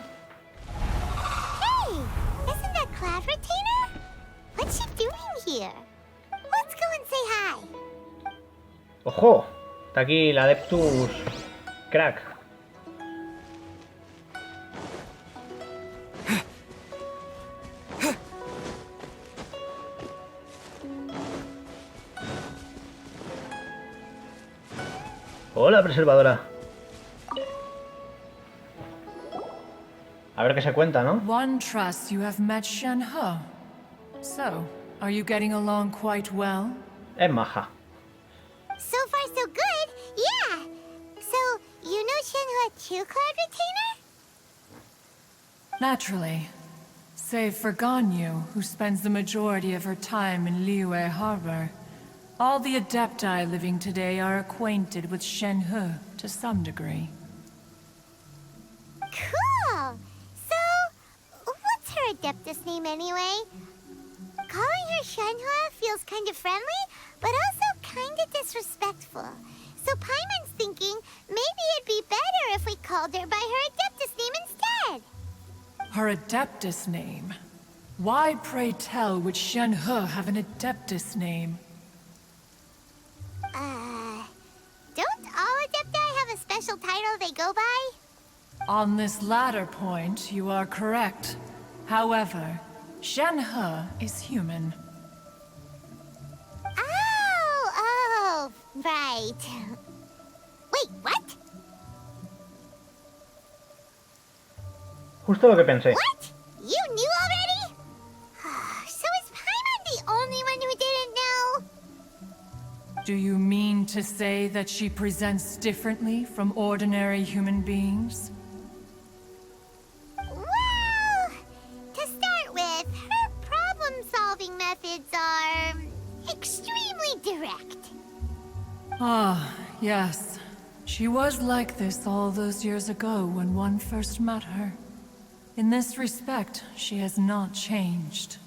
Hey, isn't that Cloud Retainer? What's she doing here? Let's go and say hi. Ojo. Está aquí la Adeptus Crack. Hola, preservadora. A ver qué se cuenta, ¿no? One trusts you have met Shenhe. So, are you getting along quite well? Es maja. So far, so good. Yeah. So, you know Shenhe too, Cloud Retainer? Naturally. Save for Ganyu, who spends the majority of her time in Liyue Harbor. All the Adepti living today are acquainted with Shenhe. to some degree. Cool! So, what's her Adeptus name anyway? Calling her Shenhe feels kind of friendly, but also kind of disrespectful. So Paimon's thinking maybe it'd be better if we called her by her Adeptus name instead. Her Adeptus name? Why, pray tell, would Shenhe have an Adeptus name? Don't all Adepti have a special title they go by? On this latter point, you are correct. However, Shenhe is human. Oh, right. Wait, what? Justo lo que pensé. What? You knew already? So is Paimon the only one who didn't know? Do you mean to say that she presents differently from ordinary human beings? Well, to start with, her problem-solving methods are extremely direct. Ah, yes. She was like this all those years ago when one first met her. In this respect, she has not changed.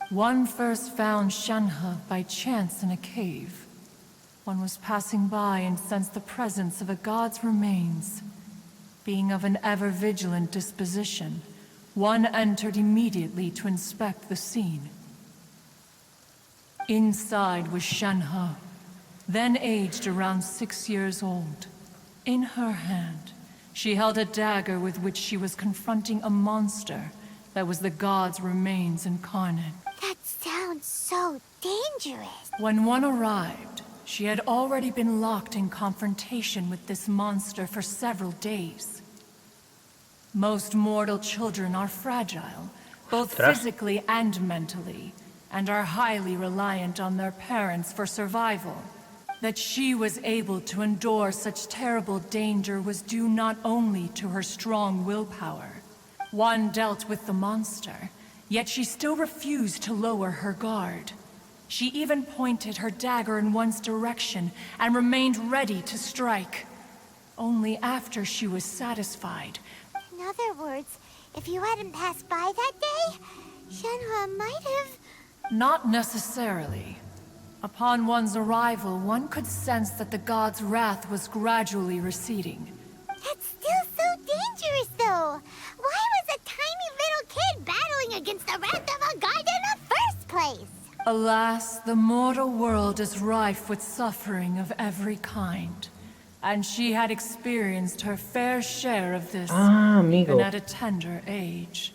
One first found Shenhe by chance in a cave. One was passing by and sensed the presence of a god's remains. Being of an ever-vigilant disposition, one entered immediately to inspect the scene. Inside was Shenhe, then aged around 6 years old. In her hand, she held a dagger with which she was confronting a monster that was the god's remains incarnate. That sounds so dangerous. When one arrived, she had already been locked in confrontation with this monster for several days. Most mortal children are fragile, both physically and mentally, and are highly reliant on their parents for survival. That she was able to endure such terrible danger was due not only to her strong willpower. One dealt with the monster, yet she still refused to lower her guard. She even pointed her dagger in one's direction and remained ready to strike. Only after she was satisfied. In other words, if you hadn't passed by that day, Shenhe might have... Not necessarily. Upon one's arrival, one could sense that the god's wrath was gradually receding. That's still so dangerous, though. Why was a tiny little kid battling against the wrath of a god in the first place? Alas, the mortal world is rife with suffering of every kind. And she had experienced her fair share of this, even at a tender age.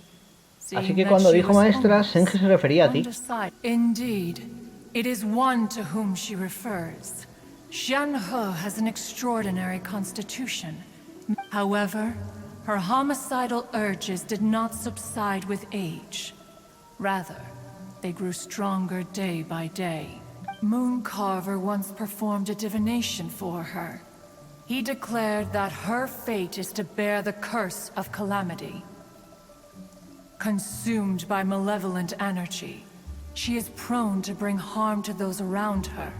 Así que cuando dijo maestra, Shenhe se refería a ti. Indeed. It is one to whom she refers. Shenhe has an extraordinary constitution. However, her homicidal urges did not subside with age. Rather, they grew stronger day by day. Mooncarver once performed a divination for her. He declared that her fate is to bear the curse of calamity. Consumed by malevolent energy, she is prone to bring harm to those around her.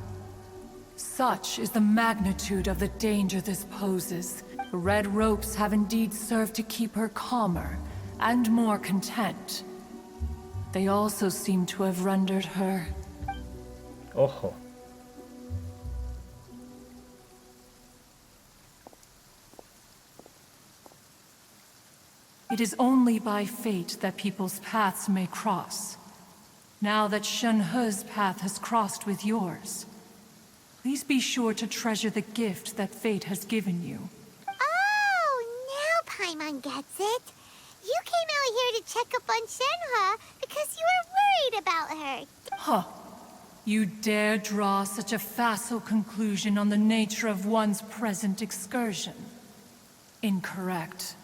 Such is the magnitude of the danger this poses. The red ropes have indeed served to keep her calmer and more content. They also seem to have rendered her... Ojo. It is only by fate that people's paths may cross. Now that Shenhe's path has crossed with yours, please be sure to treasure the gift that fate has given you. Oh, now Paimon gets it. You came out here to check up on Shenhe because you were worried about her. Huh. You dare draw such a facile conclusion on the nature of one's present excursion? Incorrect.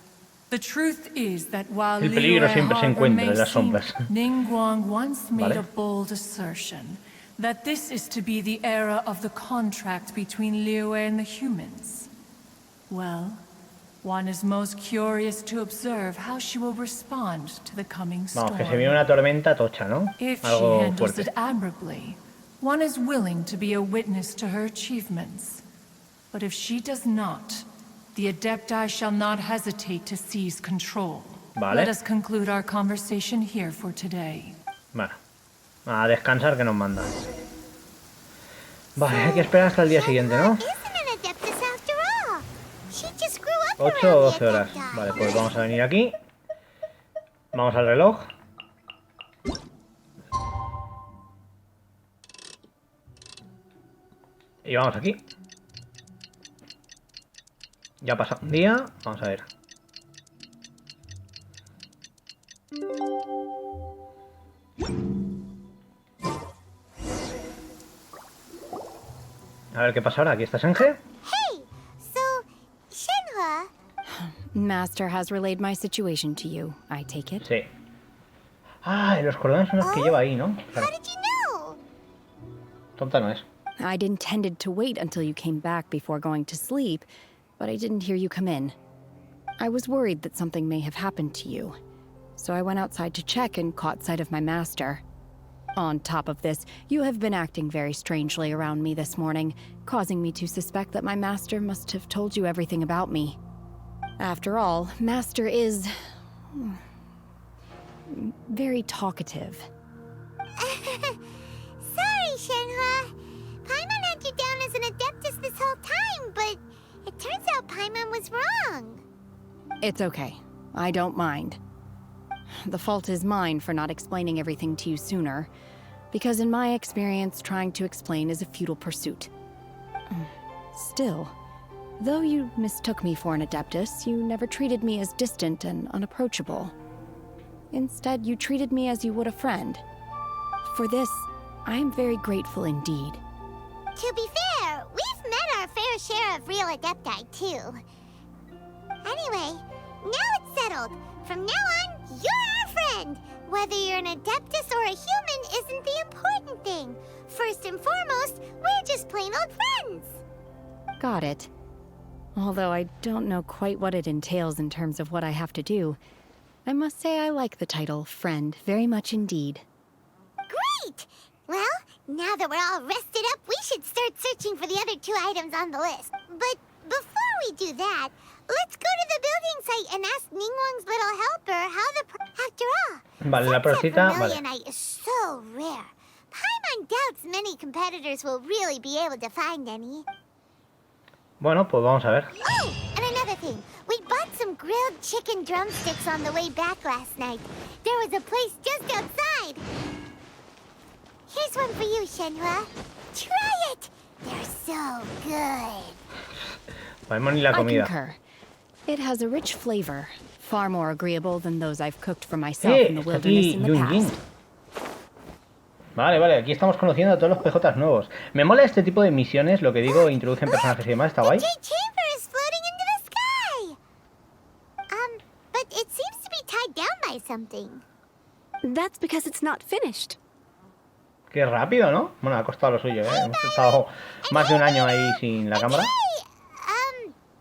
The truth is that while Liyue Harbor may seem, Ninguang once made a bold assertion that this is to be the era of the contract between Liyue and the humans. Well, one is most curious to observe how she will respond to the coming storm. Vamos, que se viene una tormenta tocha, ¿no? If she handles it admirably, one is willing to be a witness to her achievements. But if she does not, the Adepti shall not hesitate to seize control. Vale. Let us conclude our conversation here for today. Vale. A descansar que nos mandan. Vale, hay que esperar hasta el día siguiente, ¿no? 8 o 12 horas. Vale, pues vamos a venir aquí. Vamos al reloj. Y vamos aquí. Ya ha pasado un día. Vamos a ver. A ver qué pasa ahora. Aquí está Shenhe. Hey, so Shenhe. Master has relayed my situation to you, I take it. Sí. Ah, y los cordones son los que lleva ahí, ¿no? Claro. How did you know? Tonta no es. I'd intended to wait until you came back before going to sleep, but I didn't hear you come in. I was worried that something may have happened to you, so I went outside to check and caught sight of my master. On top of this, you have been acting very strangely around me this morning, causing me to suspect that my master must have told you everything about me. After all, Master is very talkative. Sorry, Shenhe. Paimon had you down as an adeptus this whole time, but it turns out Paimon was wrong. It's okay. I don't mind. The fault is mine for not explaining everything to you sooner, because in my experience, trying to explain is a futile pursuit. Still, though you mistook me for an adeptus, you never treated me as distant and unapproachable. Instead, you treated me as you would a friend. For this, I am very grateful indeed. To be fair, we've met our fair share of real adepti, too. Anyway, now it's settled. From now on, you're our friend. Whether you're an adeptus or a human isn't the important thing. First and foremost, we're just plain old friends. Got it. Although I don't know quite what it entails in terms of what I have to do, I must say I like the title friend very much indeed. Great! Well, now that we're all rested up, we should start searching for the other 2 items on the list. But before we do that, let's go to the building site and ask Ninguang's little helper how the... After all, vale, la prosita, vale. is so rare. Paimon doubts many competitors will really be able to find any. Bueno, pues vamos a ver. Oh, and another thing. We bought some grilled chicken drumsticks on the way back last night. There was a place just outside. Here's one for you, Shenhe. Try it. They're so good. Paimon y la comida. I concur. It has a rich flavor, far more agreeable than those I've cooked for myself in the wilderness in the past. Vale, vale, aquí estamos conociendo a todos los PJs nuevos. Me mola este tipo de misiones, lo que digo, introducen personajes y demás, está guay. But it seems to be tied down by something. That's because it's not finished. Qué rápido, ¿no? Bueno, ha costado lo suyo, ¿eh? Hemos estado más de un año ahí sin la cámara.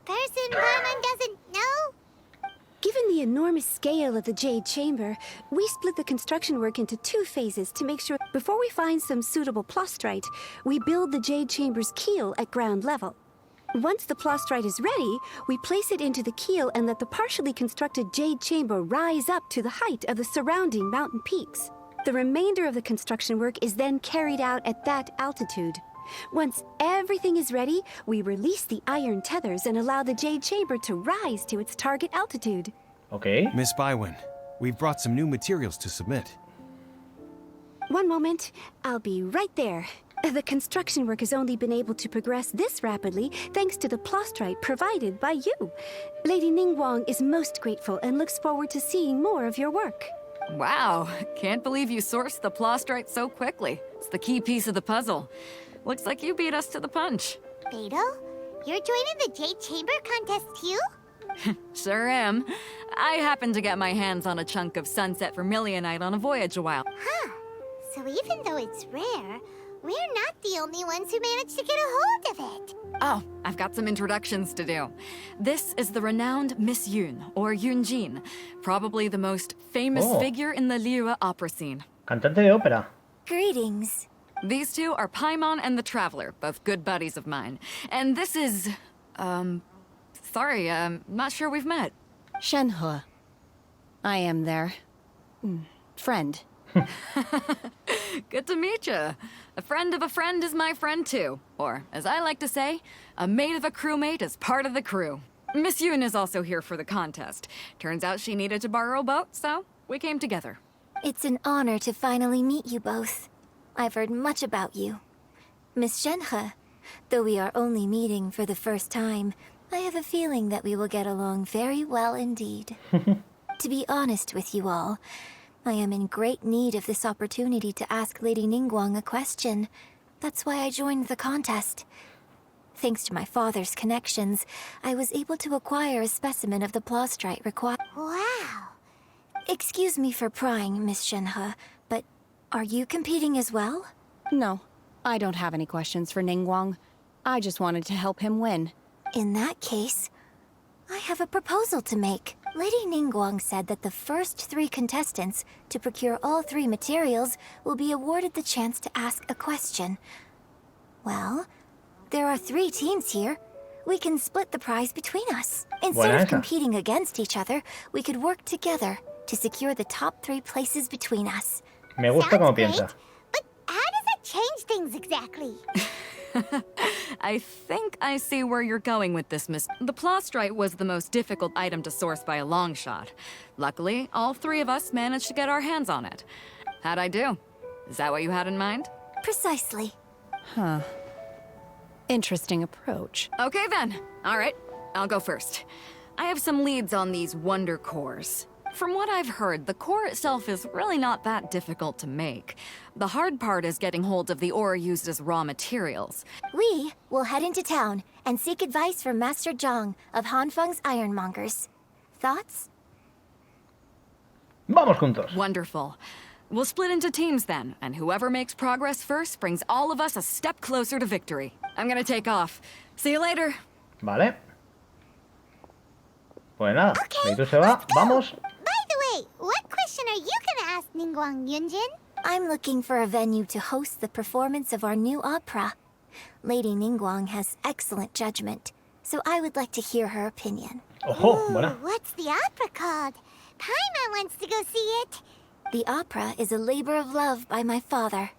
Person Paimon doesn't know? Given the enormous scale of the Jade Chamber, we split the construction work into 2 phases to make sure before we find some suitable plastrite, we build the Jade Chamber's keel at ground level. Once the plastrite is ready, we place it into the keel and let the partially constructed Jade Chamber rise up to the height of the surrounding mountain peaks. The remainder of the construction work is then carried out at that altitude. Once everything is ready, we release the iron tethers and allow the Jade Chamber to rise to its target altitude. Okay. Miss Bywin, we've brought some new materials to submit. One moment, I'll be right there. The construction work has only been able to progress this rapidly thanks to the plastrite provided by you. Lady Ninguang is most grateful and looks forward to seeing more of your work. Wow, can't believe you sourced the plastrite so quickly. It's the key piece of the puzzle. Looks like you beat us to the punch. Beidou, you're joining the Jade Chamber contest too? Sure am. I happened to get my hands on a chunk of sunset vermilionite on a voyage a while. Huh. So even though it's rare, we're not the only ones who managed to get a hold of it. Oh, I've got some introductions to do. This is the renowned Miss Yun, or Yunjin, probably the most famous figure in the Liyue opera scene. Cantante de ópera. Greetings. These two are Paimon and the Traveler, both good buddies of mine. And this is... sorry, not sure we've met. Shenhe. I am their... friend. Good to meet you. A friend of a friend is my friend too. Or, as I like to say, a mate of a crewmate is part of the crew. Miss Yun is also here for the contest. Turns out she needed to borrow a boat, so we came together. It's an honor to finally meet you both. I've heard much about you. Miss Shenhe, though we are only meeting for the first time, I have a feeling that we will get along very well indeed. To be honest with you all, I am in great need of this opportunity to ask Lady Ninguang a question. That's why I joined the contest. Thanks to my father's connections, I was able to acquire a specimen of the plastrite required. Wow! Excuse me for prying, Miss Shenhe, but are you competing as well? No, I don't have any questions for Ninguang. I just wanted to help him win. In that case, I have a proposal to make. Lady Ninguang said that the first 3 contestants to procure all 3 materials will be awarded the chance to ask a question. Well, there are 3 teams here. We can split the prize between us. Instead of competing against each other, we could work together to secure the top 3 places between us. Me gusta como piensa. But how does that change things exactly? I think I see where you're going with this, Miss. The plastrite was the most difficult item to source by a long shot. Luckily, all 3 of us managed to get our hands on it. How'd I do? Is that what you had in mind? Precisely. Huh. Interesting approach. Okay then. All right, I'll go first. I have some leads on these wonder cores. From what I've heard, the core itself is really not that difficult to make. The hard part is getting hold of the ore used as raw materials. We will head into town and seek advice from Master Zhang of Hanfeng's Ironmongers. Thoughts? Vamos juntos. Wonderful. We'll split into teams then, and whoever makes progress first brings all of us a step closer to victory. I'm gonna take off. See you later. Vale. Pues nada, Viento se va. Vamos. By the way, what question are you gonna ask Ninguang, Yunjin? I'm looking for a venue to host the performance of our new opera. Lady Ninguang has excellent judgment, so I would like to hear her opinion. What's the opera called? Paimon wants to go see it. The opera is a labor of love by my father.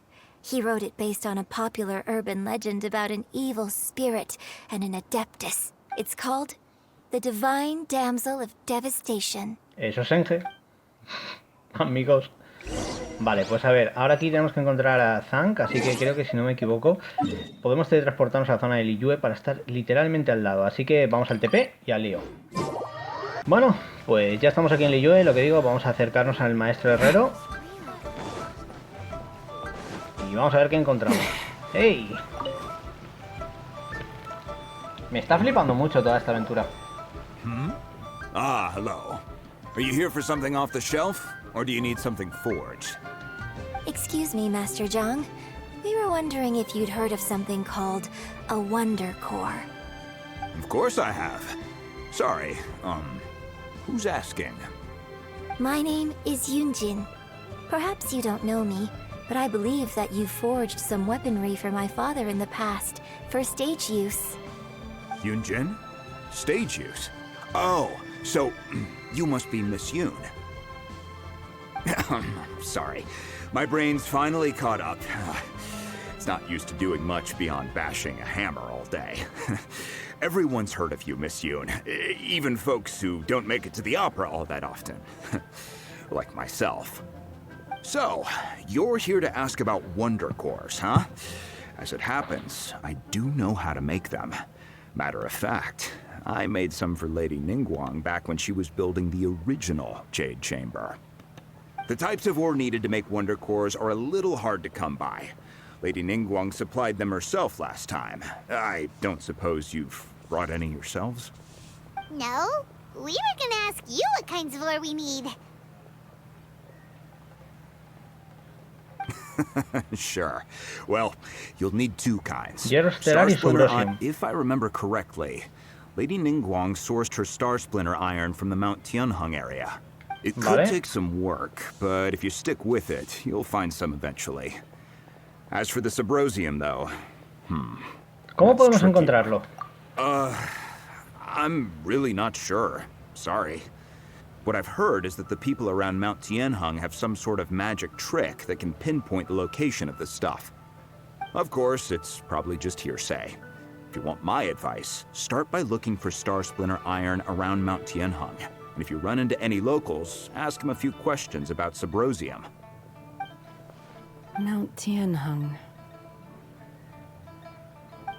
He wrote it based on a popular urban legend about an evil spirit and an adeptus. It's called The Divine Damsel of Devastation. Eso es Shenhe. Amigos. Vale, pues a ver, ahora aquí tenemos que encontrar a Zhang, así que creo que si no me equivoco podemos teletransportarnos a la zona de Liyue para estar literalmente al lado. Así que vamos al TP y al lío. Bueno, pues ya estamos aquí en Liyue, lo que digo, vamos a acercarnos al maestro herrero. Y vamos a ver qué encontramos. ¡Ey! Me está flipando mucho toda esta aventura. Ah, hello. Are you here for something off the shelf, or do you need something forged? Excuse me, Master Zhang. We were wondering if you'd heard of something called a Wonder Core. Of course I have. Sorry, who's asking? My name is Yunjin. Perhaps you don't know me, but I believe that you forged some weaponry for my father in the past, for stage use. Yunjin? Stage use? Oh, so you must be Miss Yun. Sorry, my brain's finally caught up. It's not used to doing much beyond bashing a hammer all day. Everyone's heard of you, Miss Yun, even folks who don't make it to the opera all that often. Like myself. So, you're here to ask about wonder cores, huh? As it happens, I do know how to make them. Matter of fact, I made some for Lady Ninguang back when she was building the original Jade Chamber. The types of ore needed to make wonder cores are a little hard to come by. Lady Ninguang supplied them herself last time. I don't suppose you've brought any yourselves? No, we were gonna ask you what kinds of ore we need. Sure. Well, you'll need 2 kinds. Star Splinter, if I remember correctly, Lady Ninguang sourced her Star Splinter iron from the Mount Tianheng area. It could take some work, but if you stick with it, you'll find some eventually. As for the Subrosium, though, ¿Cómo podemos encontrarlo? I'm really not sure. Sorry. What I've heard is that the people around Mount Tianheng have some sort of magic trick that can pinpoint the location of the stuff. Of course, it's probably just hearsay. If you want my advice, start by looking for Star Splinter iron around Mount Tianheng. And if you run into any locals, ask them a few questions about Subrosium. Mount Tianheng.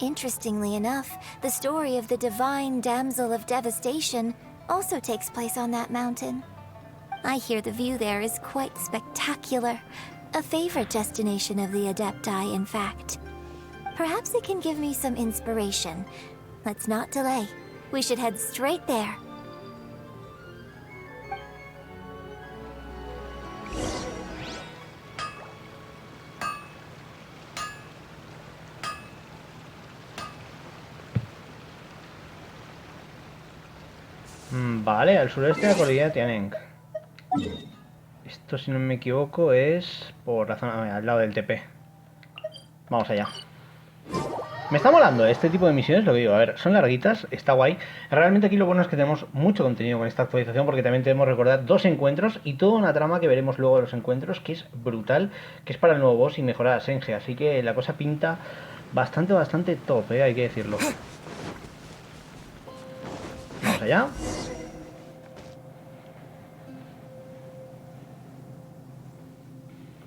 Interestingly enough, the story of the divine damsel of devastation also takes place on that mountain. I hear the view there is quite spectacular. A favorite destination of the Adepti, in fact. Perhaps it can give me some inspiration. Let's not delay. We should head straight there. Vale, al sureste de la cordillera de Tianeng. Esto, si no me equivoco, es por la zona al lado del TP. Vamos allá. Me está molando este tipo de misiones, lo que digo. A ver, son larguitas, está guay. Realmente aquí lo bueno es que tenemos mucho contenido con esta actualización, porque también tenemos que recordar 2 encuentros y toda una trama que veremos luego de los encuentros, que es brutal, que es para el nuevo boss y mejorar a Shenhe. Así que la cosa pinta bastante top, hay que decirlo. Vamos allá.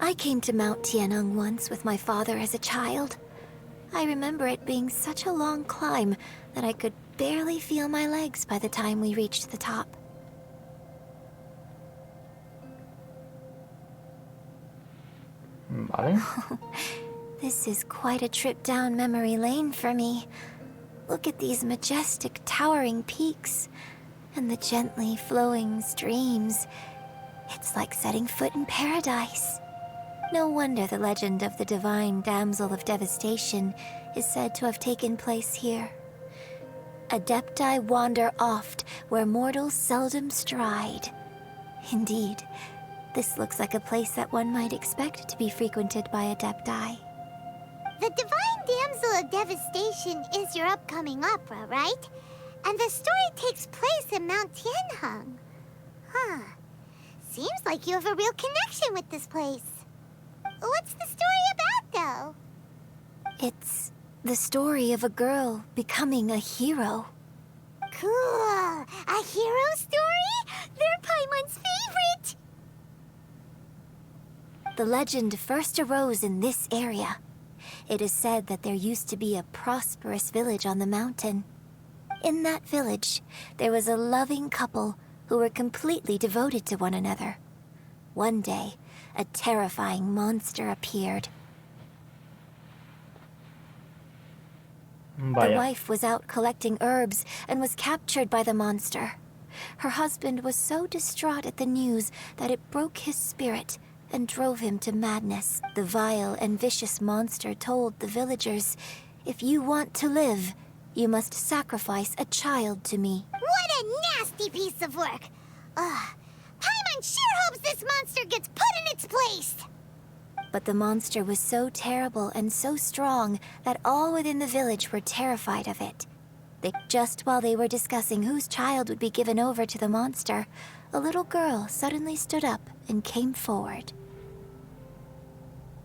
I came to Mount Tianheng once with my father as a child. I remember it being such a long climb that I could barely feel my legs by the time we reached the top. Vale. This is quite a trip down memory lane for me. Look at these majestic, towering peaks and the gently flowing streams. It's like setting foot in paradise. No wonder the legend of the divine damsel of devastation is said to have taken place here. Adepti wander oft where mortals seldom stride. Indeed, this looks like a place that one might expect to be frequented by Adepti. The divine damsel of devastation is your upcoming opera, right? And the story takes place in Mount Tianheng. Huh. Seems like you have a real connection with this place. What's the story about, though? It's the story of a girl becoming a hero. Cool. A hero story? They're Paimon's favorite! The legend first arose in this area. It is said that there used to be a prosperous village on the mountain. In that village, there was a loving couple who were completely devoted to one another. One day, a terrifying monster appeared. Vaya. The wife was out collecting herbs and was captured by the monster. Her husband was so distraught at the news that it broke his spirit and drove him to madness. The vile and vicious monster told the villagers, "If you want to live, you must sacrifice a child to me." What a nasty piece of work! Paimon sure hopes this monster gets put in its place! But the monster was so terrible and so strong that all within the village were terrified of it. Just while they were discussing whose child would be given over to the monster, a little girl suddenly stood up and came forward.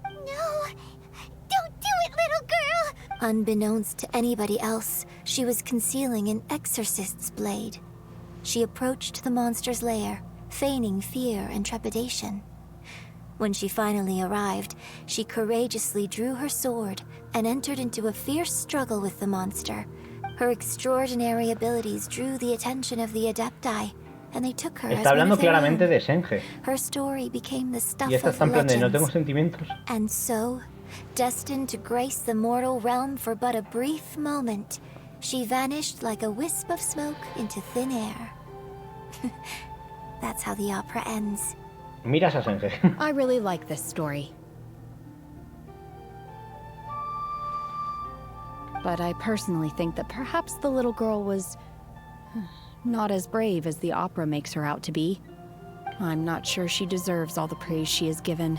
No! Don't do it, little girl! Unbeknownst to anybody else, she was concealing an exorcist's blade. She approached the monster's lair, feigning fear and trepidation. When she finally arrived, she courageously drew her sword and entered into a fierce struggle with the monster. Her extraordinary abilities drew the attention of the Adepti, and they took her as Está one hablando of their claramente own. de Shenhe. Her story became the stuff Y esta of está en plan de no tengo legends. sentimientos. And so, destined to grace the mortal realm for but a brief moment, she vanished like a wisp of smoke into thin air. That's how the opera ends. Miras a Shenhe. I really like this story. But I personally think that perhaps the little girl was not as brave as the opera makes her out to be. I'm not sure she deserves all the praise she is given.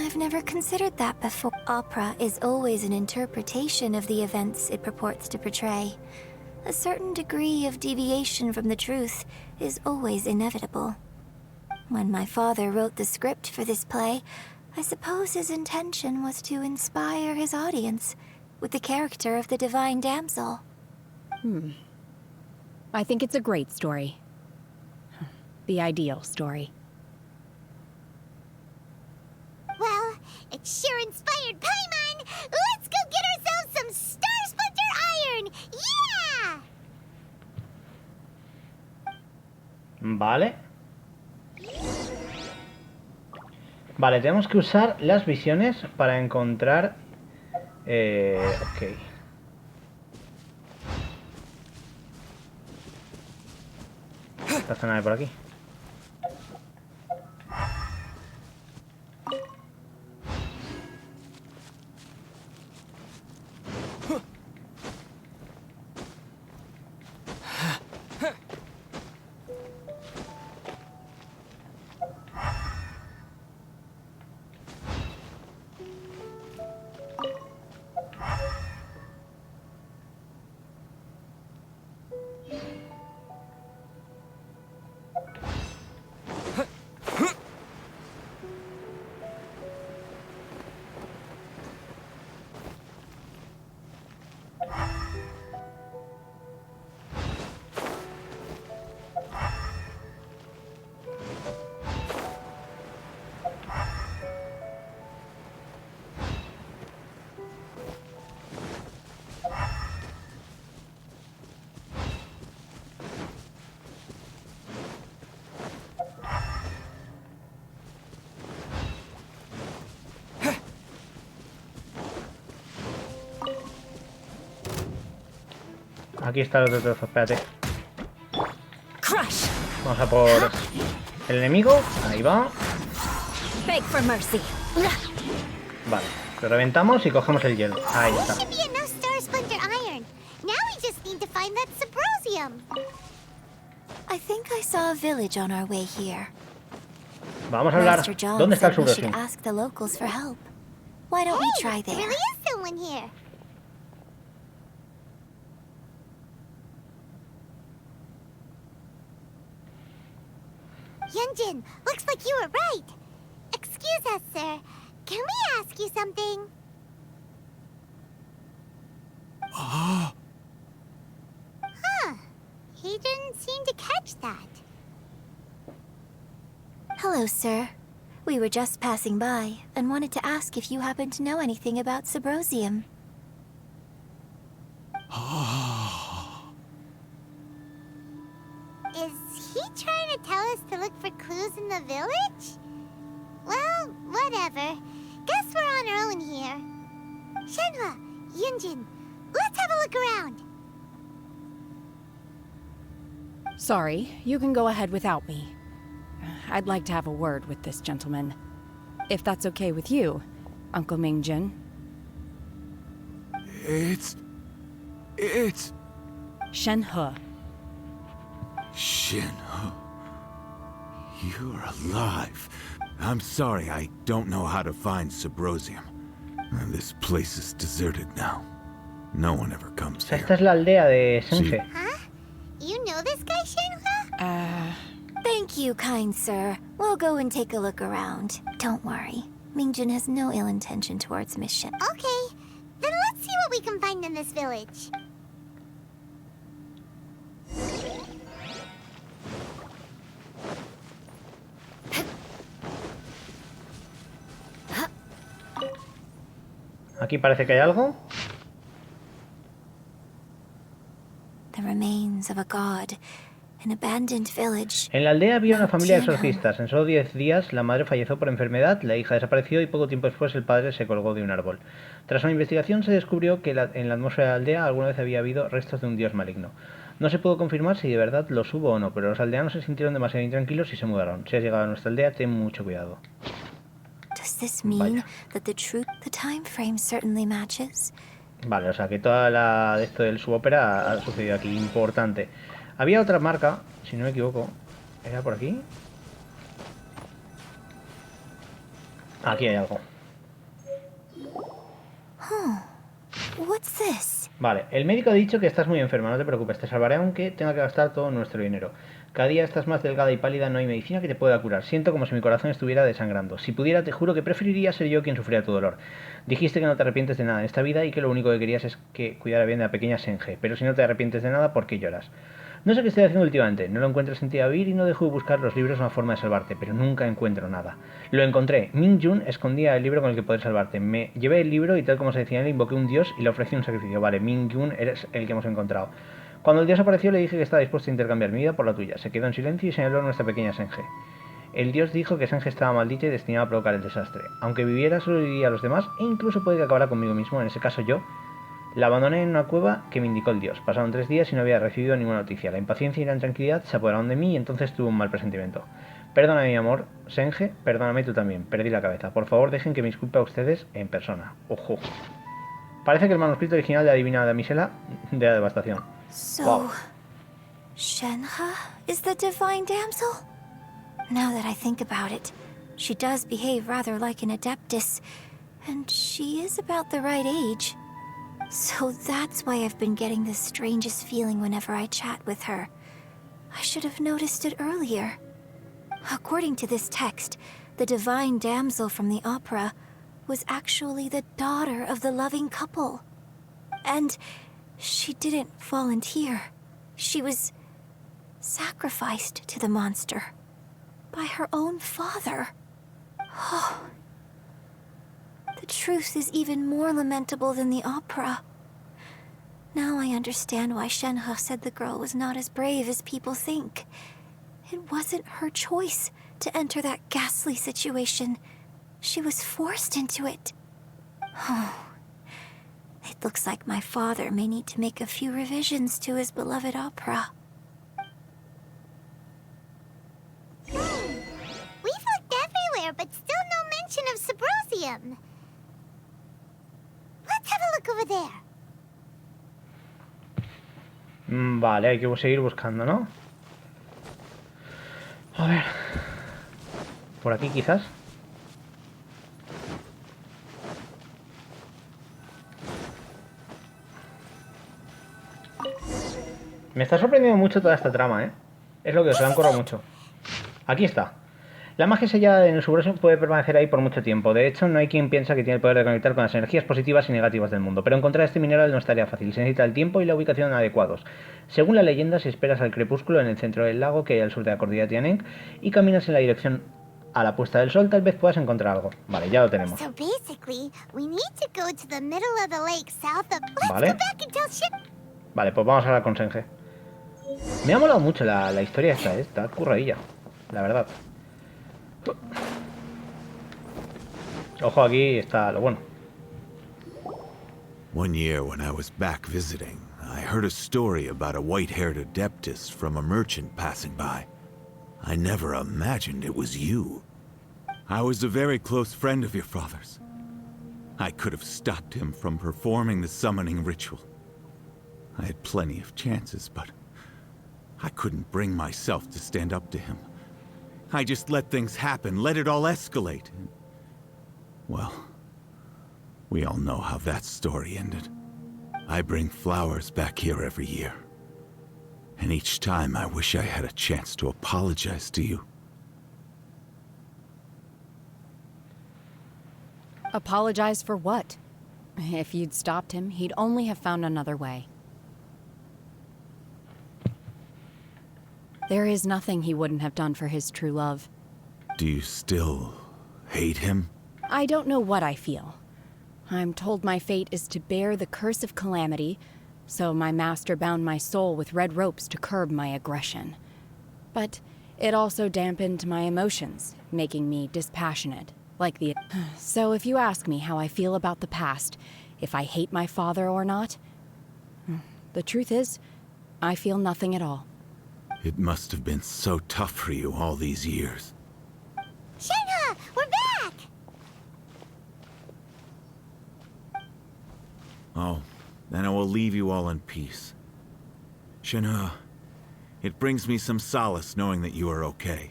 I've never considered that before. Opera is always an interpretation of the events it purports to portray. A certain degree of deviation from the truth is always inevitable. When my father wrote the script for this play, I suppose his intention was to inspire his audience with the character of the divine damsel. I think it's a great story. The ideal story. Well, it sure inspired Paimon! Let's go get ourselves some Star Splinter Iron! Yeah! Vale. Vale, tenemos que usar las visiones para encontrar... ok. No pasa nada por aquí. Aquí está el otro trozo, espérate. Vamos a por el enemigo. Ahí va. Vale, lo reventamos y cogemos el hielo. Ahí está. I think I saw a village on our way here. Vamos a hablar. ¿Dónde está el we should subrosin? ask the locals for help. Why don't we try there? There really is someone here. Yunjin, looks like you were right. Excuse us, sir. Can we ask you something? Huh. He didn't seem to catch that. Hello, sir. We were just passing by and wanted to ask if you happen to know anything about Subrosium. Is he trying to tell us to look for clues in the village? Well, whatever. Guess we're on our own here. Shenhe, Yunjin, let's have a look around. Sorry, you can go ahead without me. I'd like to have a word with this gentleman. If that's okay with you, Uncle Mingjin. It's... Shenhe. Shenhe. You're alive. I'm sorry, I don't know how to find Subrosium. And this place is deserted now. No one ever comes here. Esta es la aldea de Shenhe. Huh? You know this guy, Shenhe? Thank you, kind sir. We'll go and take a look around. Don't worry. Mingjin has no ill intention towards Miss Shen. Okay, then let's see what we can find in this village. Aquí parece que hay algo. The remains of a god. An abandoned village. En la aldea había una familia de exorcistas. En solo 10 días la madre falleció por enfermedad, la hija desapareció y poco tiempo después el padre se colgó de un árbol. Tras una investigación se descubrió que en la atmósfera de la aldea alguna vez había habido restos de un dios maligno. No se pudo confirmar si de verdad los hubo o no, pero los aldeanos se sintieron demasiado intranquilos y se mudaron. Si has llegado a nuestra aldea, ten mucho cuidado. Does this mean that the time frame certainly matches? Vale, o sea que toda esto del subópera ha sucedido aquí, importante. Había otra marca, si no me equivoco. ¿Era por aquí? Aquí hay algo. What's this? Vale, el médico ha dicho que estás muy enferma, no te preocupes, te salvaré aunque tenga que gastar todo nuestro dinero. Cada día estás más delgada y pálida, no hay medicina que te pueda curar. Siento como si mi corazón estuviera desangrando. Si pudiera, te juro que preferiría ser yo quien sufriera tu dolor. Dijiste que no te arrepientes de nada en esta vida y que lo único que querías es que cuidara bien de la pequeña Shenhe. Pero si no te arrepientes de nada, ¿por qué lloras? No sé qué estoy haciendo últimamente, no lo encuentro sentido a vivir y no dejo de buscar los libros una forma de salvarte, pero nunca encuentro nada. Lo encontré, Ninguang escondía el libro con el que poder salvarte. Me llevé el libro y tal como se decía él, invoqué un dios y le ofrecí un sacrificio. Vale, Ninguang eres el que hemos encontrado. Cuando el dios apareció le dije que estaba dispuesto a intercambiar mi vida por la tuya. Se quedó en silencio y señaló a nuestra pequeña Shenhe. El dios dijo que Shenhe estaba maldita y destinada a provocar el desastre. Aunque viviera, solo viviría a los demás e incluso puede que acabara conmigo mismo, en ese caso yo. La abandoné en una cueva que me indicó el dios. Pasaron 3 días y no había recibido ninguna noticia. La impaciencia y la intranquilidad se apoderaron de mí y entonces tuve un mal presentimiento. Perdóname, mi amor, Shenhe, perdóname tú también. Perdí la cabeza. Por favor, dejen que me disculpe a ustedes en persona. Ojo. Parece que el manuscrito original de la divina damisela de la devastación. So, wow. Shenhe is the divine damsel? Now that I think about it, she does behave rather like an adeptus, and she is about the right age. So that's why I've been getting the strangest feeling whenever I chat with her. I should have noticed it earlier. According to this text, the divine damsel from the opera was actually the daughter of the loving couple. And she didn't volunteer. She was sacrificed to the monster by her own father. Oh. The truth is even more lamentable than the opera. Now I understand why Shenhe said the girl was not as brave as people think. It wasn't her choice to enter that ghastly situation. She was forced into it. Oh. It looks like my father may need to make a few revisions to his beloved opera. We've looked everywhere, but still no mention of Subrosium. Let's have a look over there. Vale, hay que seguir buscando, ¿no? A ver. Por aquí quizás. Me está sorprendiendo mucho toda esta trama, ¿eh? Es lo que se la han corrido mucho. Aquí está. La magia sellada en el Subrosium puede permanecer ahí por mucho tiempo. De hecho, no hay quien piensa que tiene el poder de conectar con las energías positivas y negativas del mundo. Pero encontrar este mineral no es tarea fácil. Se necesita el tiempo y la ubicación adecuados. Según la leyenda, si esperas al crepúsculo en el centro del lago que hay al sur de la cordillera Tianeng y caminas en la dirección a la puesta del sol, tal vez puedas encontrar algo. Vale, ya lo tenemos. Vale. Vale, pues vamos a hablar con Shenhe. Me ha molado mucho la historia esta, está curradilla, la verdad. Ojo, aquí está lo bueno. One year when I was back visiting, I heard a story about a white-haired adeptus from a merchant passing by. I never imagined it was you. I was a very close friend of your father's. I could have stopped him from performing the summoning ritual. I had plenty of chances, but I couldn't bring myself to stand up to him. I just let things happen, let it all escalate. Well, we all know how that story ended. I bring flowers back here every year. And each time I wish I had a chance to apologize to you. Apologize for what? If you'd stopped him, he'd only have found another way. There is nothing he wouldn't have done for his true love. Do you still hate him? I don't know what I feel. I'm told my fate is to bear the curse of calamity, so my master bound my soul with red ropes to curb my aggression. But it also dampened my emotions, making me dispassionate, like the... So if you ask me how I feel about the past, if I hate my father or not, the truth is, I feel nothing at all. It must have been so tough for you all these years. Shenhe, we're back! Oh, then I will leave you all in peace. Shenhe, it brings me some solace knowing that you are okay.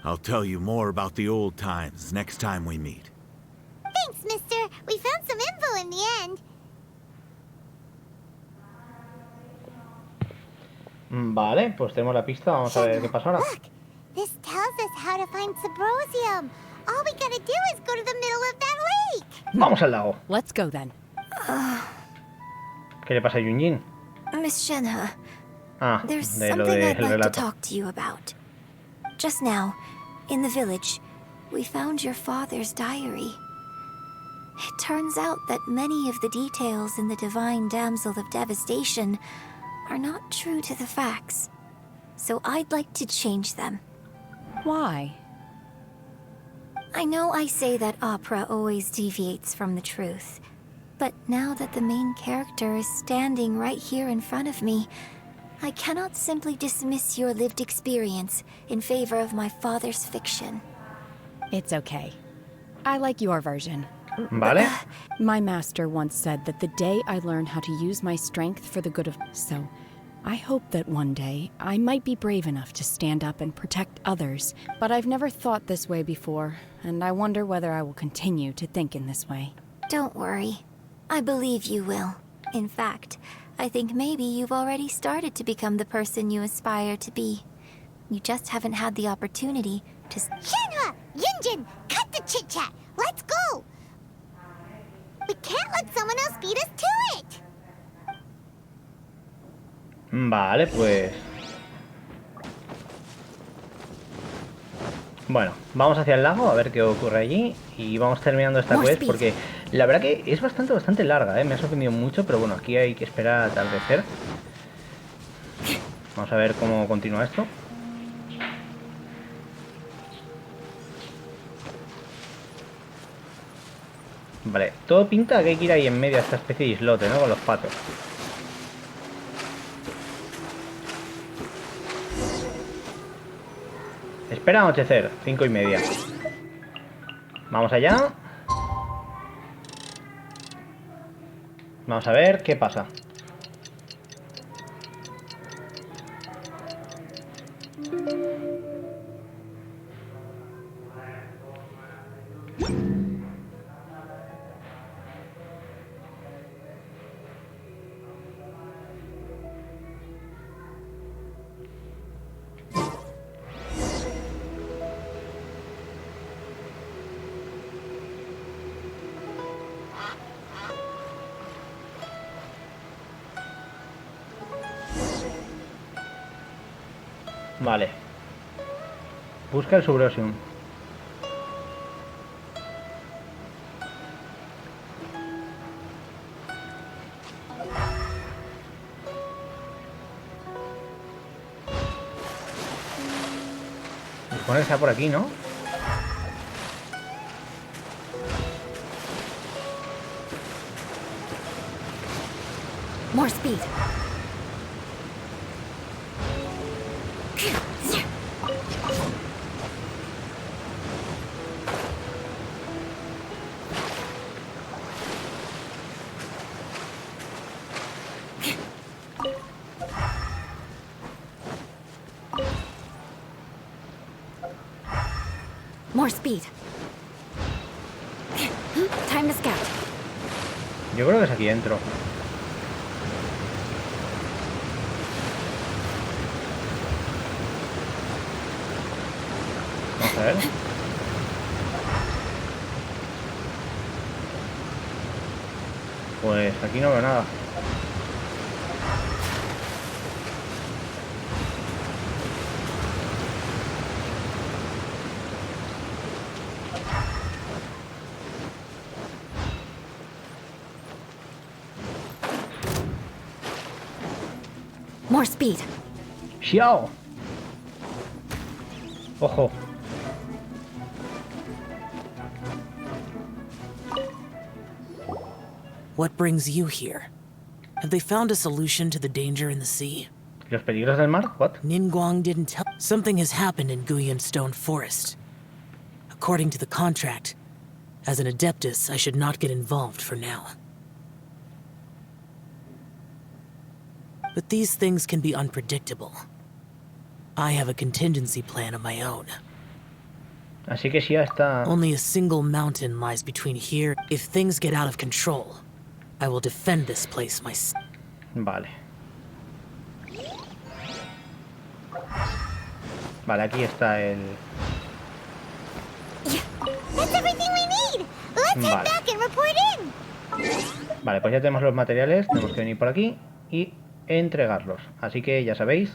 I'll tell you more about the old times next time we meet. Thanks, mister. We found some info in the end. Vale, pues tenemos la pista. Vamos a ver qué pasa ahora. Look, this tells us how to find Subrosium. All we gotta do is go to the middle of that lake. Vamos al lago. Let's go then. ¿Qué le pasa a Yunjin? Miss Shenhe, there's de lo something I'd del like to relato. talk to you about. Just now, in the village, we found your father's diary. It turns out that many of the details in the Divine Damsel of Devastation are not true to the facts. So I'd like to change them. Why? I know I say that opera always deviates from the truth, but now that the main character is standing right here in front of me, I cannot simply dismiss your lived experience in favor of my father's fiction. It's okay. I like your version. Vale. My master once said that the day I learn how to use my strength for the good of... So, I hope that one day I might be brave enough to stand up and protect others, but I've never thought this way before, and I wonder whether I will continue to think in this way. Don't worry. I believe you will. In fact, I think maybe you've already started to become the person you aspire to be. You just haven't had the opportunity to... Shenhe! Yunjin! Cut the chit-chat! Let's go! We can't let someone else beat us to it! Vale, pues... Bueno, vamos hacia el lago a ver qué ocurre allí. Y vamos terminando esta quest porque la verdad que es bastante larga, ¿eh? Me ha sorprendido mucho, pero bueno, aquí hay que esperar al atardecer. Vamos a ver cómo continúa esto. Vale, todo pinta que hay que ir ahí en medio a esta especie de islote, ¿no? Con los patos. Espera anochecer, 5:30. Vamos allá. Vamos a ver qué pasa. Vale. Busca el Subrosium. Supone que está por aquí, ¿no? More speed. More speed. Time to scout. Yo creo que es aquí dentro. Vamos a ver. Pues aquí no veo nada. More speed. ¡Xiao! Ojo. What brings you here? Have they found a solution to the danger in the sea? ¿Los peligros del mar? What? Ninguang didn't tell. Something has happened in Guyan Stone Forest. According to the contract, as an Adeptus, I should not get involved for now. But these things can be unpredictable. I have a contingency plan of my own. Así que sí, está... Only a single mountain lies between here. If things get out of control, I will defend this place myself. Vale. Vale, aquí está el... That's everything we need. Let's head back and report in. Vale, pues ya tenemos los materiales, tenemos que venir por aquí y entregarlos. Así que ya sabéis,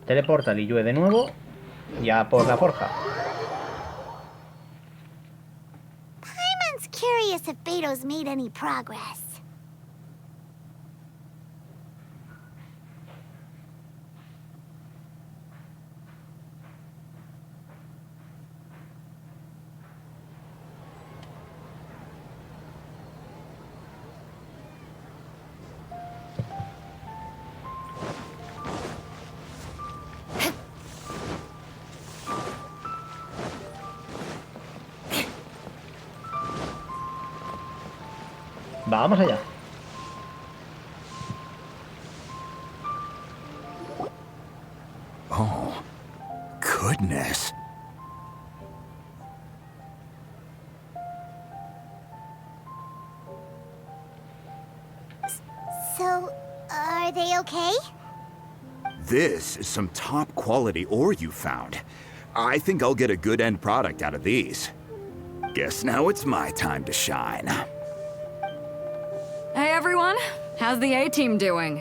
teleporta a Liyue de nuevo, ya por la forja. Paimon's curious if Beto's made any progress. Vamos allá. Oh, goodness. So, are they okay? This is some top quality ore you found. I think I'll get a good end product out of these. Guess now it's my time to shine. Hey everyone, how's the A-team doing?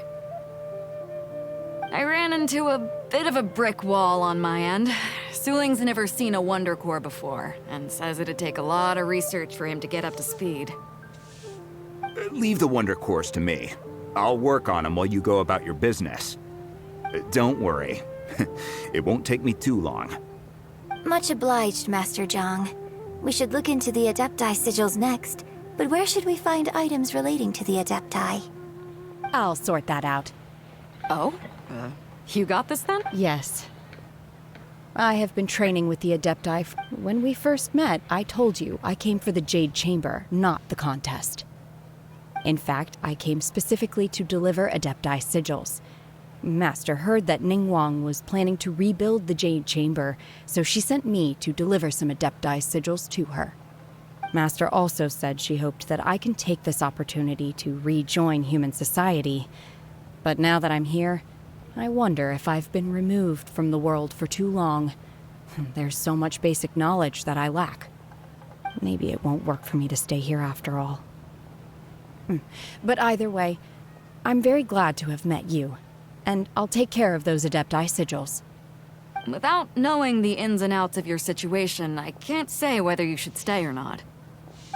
I ran into a bit of a brick wall on my end. Suling's never seen a Wonder Core before, and says it'd take a lot of research for him to get up to speed. Leave the Wonder Cores to me. I'll work on them while you go about your business. Don't worry. It won't take me too long. Much obliged, Master Zhang. We should look into the Adepti sigils next. But where should we find items relating to the Adepti? I'll sort that out. Oh? You got this then? Yes. I have been training with the Adepti. When we first met, I told you I came for the Jade Chamber, not the contest. In fact, I came specifically to deliver Adepti sigils. Master heard that Ninguang was planning to rebuild the Jade Chamber, so she sent me to deliver some Adepti sigils to her. Master also said she hoped that I can take this opportunity to rejoin human society. But now that I'm here, I wonder if I've been removed from the world for too long. There's so much basic knowledge that I lack. Maybe it won't work for me to stay here after all. But either way, I'm very glad to have met you. And I'll take care of those Adepti sigils. Without knowing the ins and outs of your situation, I can't say whether you should stay or not.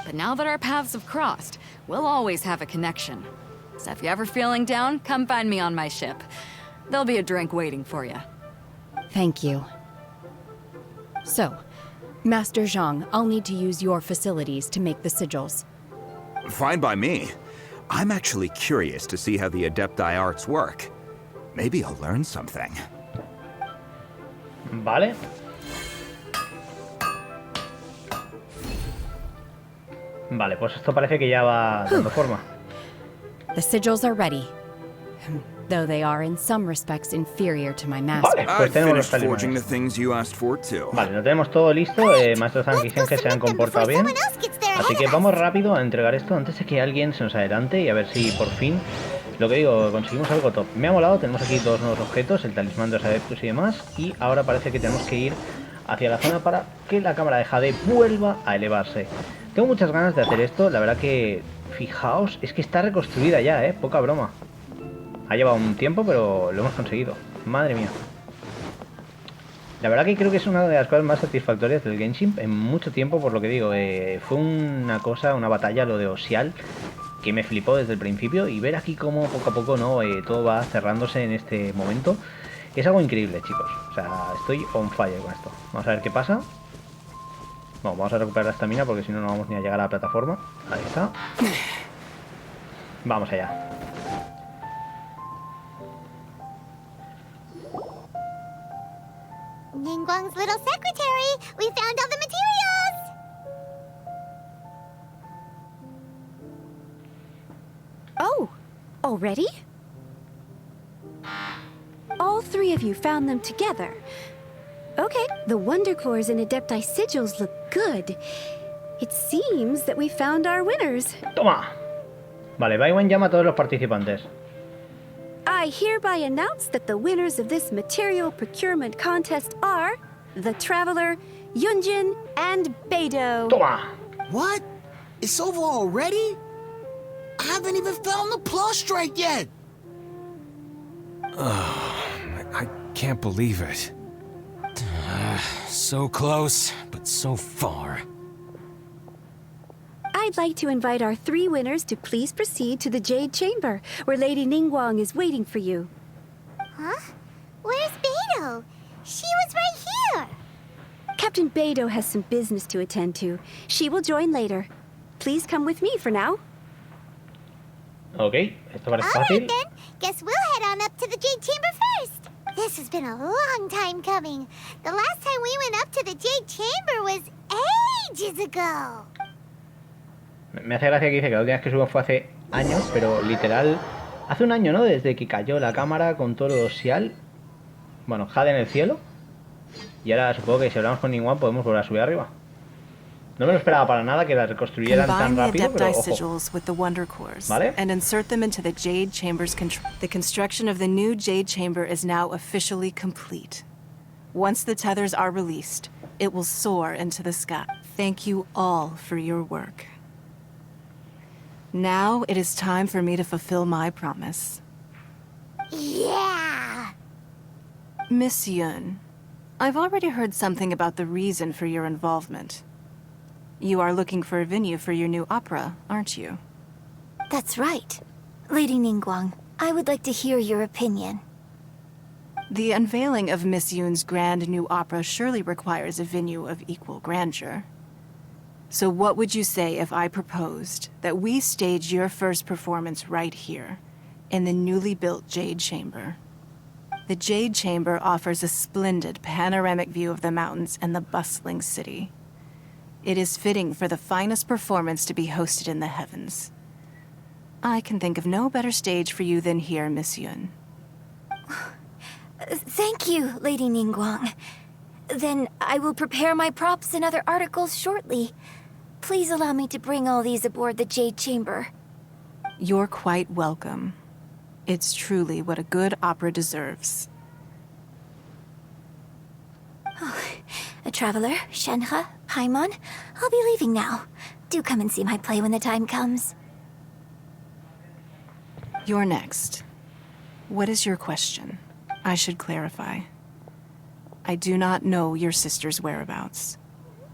But now that our paths have crossed, we'll always have a connection. So if you're ever feeling down, come find me on my ship. There'll be a drink waiting for you. Thank you. So, Master Zhang, I'll need to use your facilities to make the sigils. Fine by me. I'm actually curious to see how the Adepti arts work. Maybe I'll learn something. Vale. Vale, pues esto parece que ya va dando forma. The sigils are ready, though they are in some respects inferior to my master. Vale, pues tenemos los forging the talismanes. things you asked for too. Vale, lo tenemos todo listo. Maestro Zhang y Shenhe se han comportado bien. Así que vamos rápido a entregar esto antes de que alguien se nos adelante y a ver si por fin, lo que digo, conseguimos algo top. Me ha molado, tenemos aquí dos nuevos objetos, el talismán de los adeptos y demás. Y ahora parece que tenemos que ir hacia la zona para que la Cámara de Jade vuelva a elevarse. Tengo muchas ganas de hacer esto, la verdad que, fijaos, es que está reconstruida ya, poca broma. Ha llevado un tiempo, pero lo hemos conseguido. Madre mía. La verdad que creo que es una de las cosas más satisfactorias del Genshin en mucho tiempo, por lo que digo. Fue una cosa, una batalla, lo de Osial, que me flipó desde el principio. Y ver aquí cómo poco a poco todo va cerrándose en este momento. Es algo increíble, chicos. O sea, estoy on fire con esto. Vamos a ver qué pasa. Bueno, vamos a recuperar la estamina porque si no, no vamos ni a llegar a la plataforma. Ahí está. Vamos allá. Ninguang's little secretary! We found all the materials! Oh, already? All three of you found them together. Okay, the Wonder Cores and Adepti sigils look good. It seems that we found our winners. Toma. Vale, Baiwen llama a todos los participantes. I hereby announce that the winners of this material procurement contest are the Traveler, Yunjin, and Beidou. Toma! What? It's over already? I haven't even found the plus strike yet. Oh, I can't believe it. So close, but so far. I'd like to invite our 3 winners to please proceed to the Jade Chamber, where Lady Ninguang is waiting for you. Huh? Where's Beidou? She was right here. Captain Beidou has some business to attend to. She will join later. Please come with me for now. Ok, esto parece fácil. Alright then, guess we'll head on up to the Jade Chamber first. This has been a long time coming. The last time we went up to the Jade Chamber was ages ago. Me hace gracia que dice que la última vez que subo fue hace años, pero literal... Hace un año, ¿no? Desde que cayó la cámara con todo lo osial. Bueno, Jade en el cielo. Y ahora supongo que si hablamos con Ninguang podemos volver a subir arriba. No me lo esperaba para nada que la reconstruyeran tan rápido, pero ojo. With the Wonder Cores, ¿Vale? and insert them into the Jade Chamber's The construction of the new Jade Chamber is now officially complete. Once the tethers are released, it will soar into the sky. Thank you all for your work. Now it is time for me to fulfill my promise. Yeah! Miss Yun, I've already heard something about the reason for your involvement. You are looking for a venue for your new opera, aren't you? That's right. Lady Ninguang, I would like to hear your opinion. The unveiling of Miss Yun's grand new opera surely requires a venue of equal grandeur. So what would you say if I proposed that we stage your first performance right here, in the newly built Jade Chamber? The Jade Chamber offers a splendid panoramic view of the mountains and the bustling city. It is fitting for the finest performance to be hosted in the heavens. I can think of no better stage for you than here, Miss Yun. Thank you, Lady Ninguang. Then I will prepare my props and other articles shortly. Please allow me to bring all these aboard the Jade Chamber. You're quite welcome. It's truly what a good opera deserves. A traveler, Shenhe, Paimon, I'll be leaving now. Do come and see my play when the time comes. You're next. What is your question? I should clarify. I do not know your sister's whereabouts.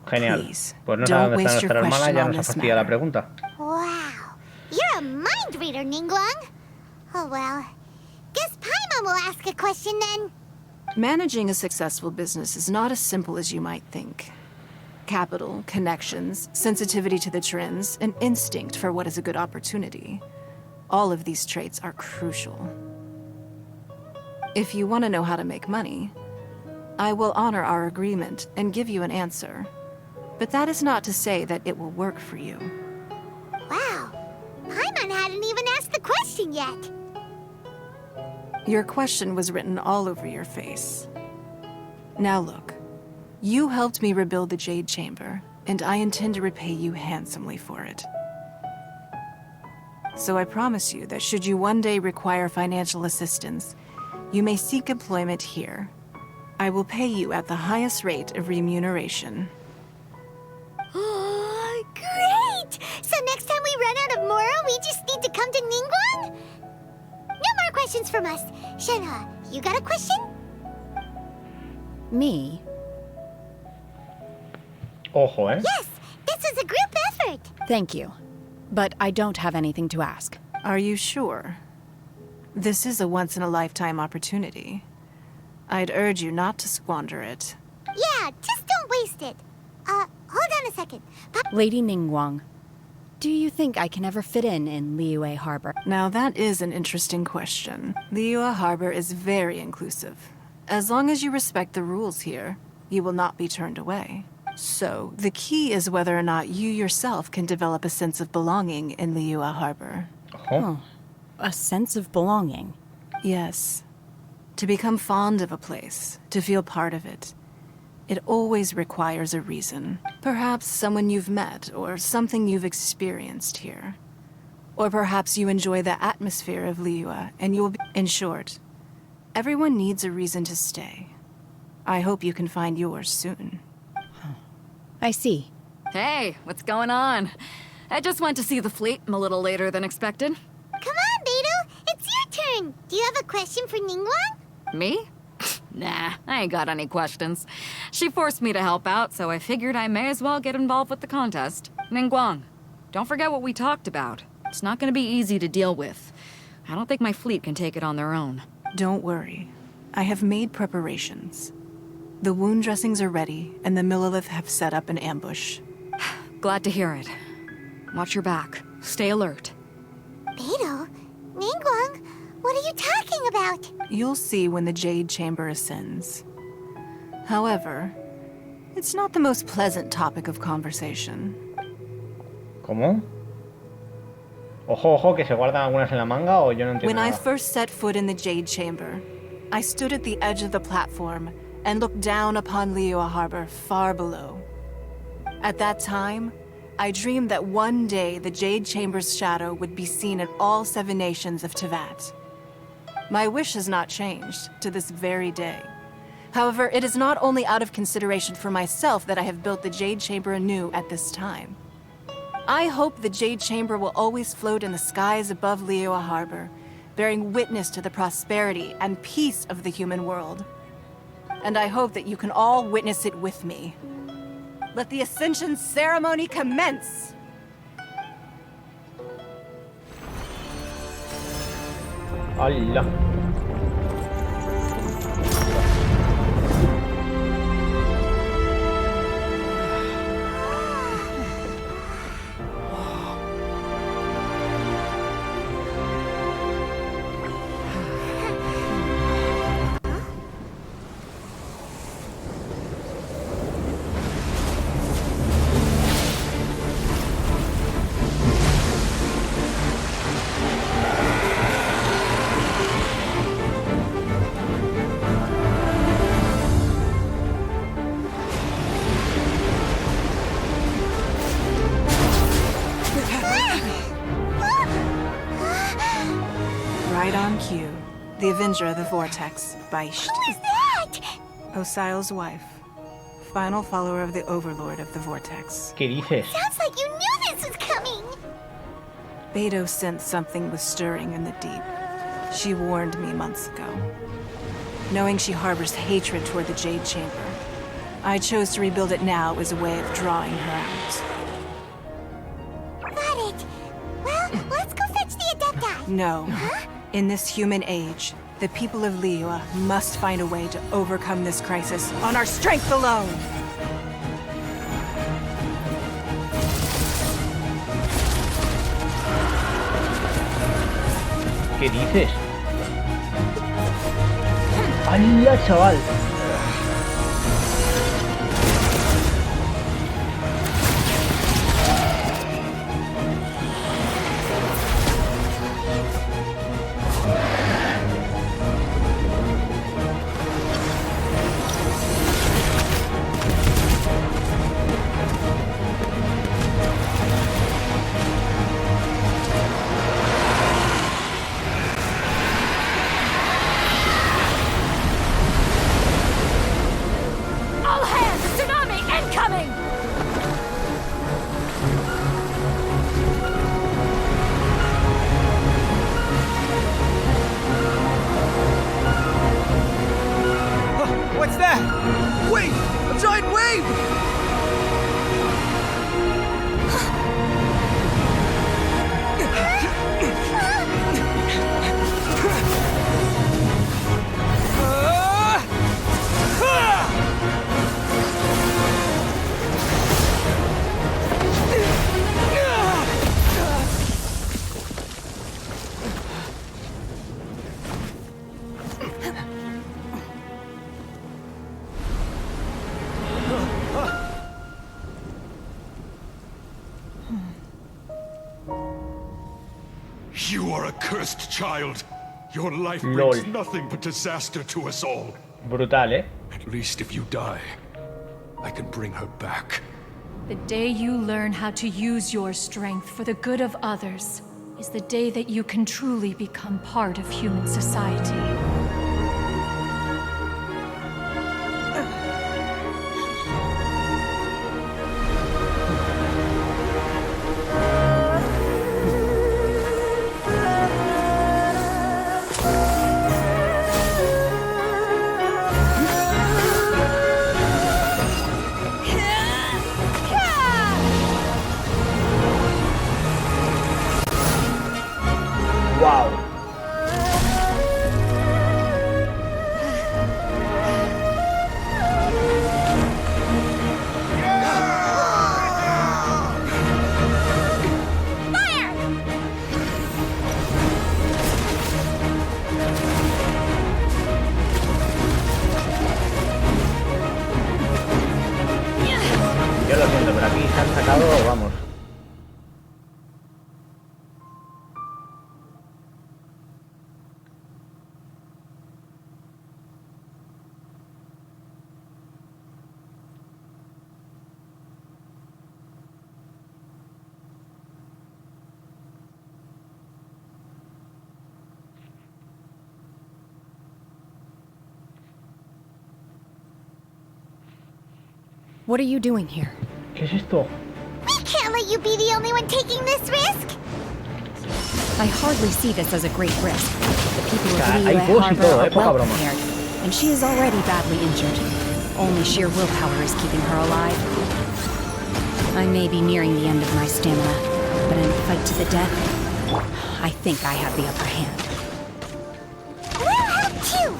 Genial. Please, Pues no don't sabe dónde está waste your nuestra hermana, question ya on nos ha this fastidiado la matter. pregunta. Wow. You're a mind reader, Ninguang. Oh well. Guess Paimon will ask a question then. Managing a successful business is not as simple as you might think. Capital, connections, sensitivity to the trends, and instinct for what is a good opportunity. All of these traits are crucial. If you want to know how to make money, I will honor our agreement and give you an answer. But that is not to say that it will work for you. Wow. Paimon hadn't even asked the question yet. Your question was written all over your face. Now look, you helped me rebuild the Jade Chamber, and I intend to repay you handsomely for it. So I promise you that should you one day require financial assistance, you may seek employment here. I will pay you at the highest rate of remuneration. Oh, great! So next time we run out of Moro, we just need to come to Ninguang? No more questions from us. Shenhe, you got a question? Me? Ojo, eh? Yes, this is a group effort. Thank you. But I don't have anything to ask. Are you sure? This is a once-in-a-lifetime opportunity. I'd urge you not to squander it. Yeah, just don't waste it. Hold on a second. Lady Ninguang, do you think I can ever fit in Liyue Harbor? Now that is an interesting question. Liyue Harbor is very inclusive. As long as you respect the rules here, you will not be turned away. So, the key is whether or not you yourself can develop a sense of belonging in Liyue Harbor. Oh, a sense of belonging? Yes. To become fond of a place, to feel part of it, it always requires a reason. Perhaps someone you've met or something you've experienced here. Or perhaps you enjoy the atmosphere of Liyue, and you'll be... In short, everyone needs a reason to stay. I hope you can find yours soon. I see. Hey, what's going on? I just went to see the fleet a little later than expected. Come on, Beidou! It's your turn! Do you have a question for Ninguang? Me? Nah, I ain't got any questions. She forced me to help out, so I figured I may as well get involved with the contest. Ninguang, don't forget what we talked about. It's not gonna be easy to deal with. I don't think my fleet can take it on their own. Don't worry. I have made preparations. The wound dressings are ready, and the Millilith have set up an ambush. Glad to hear it. Watch your back. Stay alert. Beidou? Ninguang? What are you talking about? You'll see when the Jade Chamber ascends. However, it's not the most pleasant topic of conversation. ¿Cómo? Ojo, ojo, que se guardan algunas en la manga o yo no entiendo When I nada. first set foot in the Jade Chamber, I stood at the edge of the platform and looked down upon Liyue Harbor far below. At that time, I dreamed that one day the Jade Chamber's shadow would be seen in all 7 nations of Teyvat. My wish has not changed to this very day. However, it is not only out of consideration for myself that I have built the Jade Chamber anew at this time. I hope the Jade Chamber will always float in the skies above Liyue Harbor, bearing witness to the prosperity and peace of the human world. And I hope that you can all witness it with me. Let the Ascension ceremony commence! ¡Hala! Right on cue. The Avenger of the Vortex, Beisht. Who is that? Osial's wife. Final follower of the Overlord of the Vortex. ¿Qué dices? Sounds like you knew this was coming! Beidou sensed something was stirring in the deep. She warned me months ago. Knowing she harbors hatred toward the Jade Chamber, I chose to rebuild it now as a way of drawing her out. Got it. Well, let's go fetch the Adepti. No. Huh? In this human age, the people of Liyue must find a way to overcome this crisis on our strength alone! ¿Qué dices? ¡Hala, chaval! What's that? Wait! A giant wave! You are a cursed child. Your life Lol. brings nothing but disaster to us all. Brutal, ¿eh? At least if you die, I can bring her back. The day you learn how to use your strength for the good of others, is the day that you can truly become part of human society. Vamos. What are you doing here? ¿Qué es esto? We can't let you be the only one taking this risk. I hardly see this as a great risk. The people of Hay Liyue boss y Harbor todo, are poca well broma. prepared, and she is already badly injured. Only sheer willpower is keeping her alive. I may be nearing the end of my stamina, but in a fight to the death, I think I have the upper hand. We'll help too.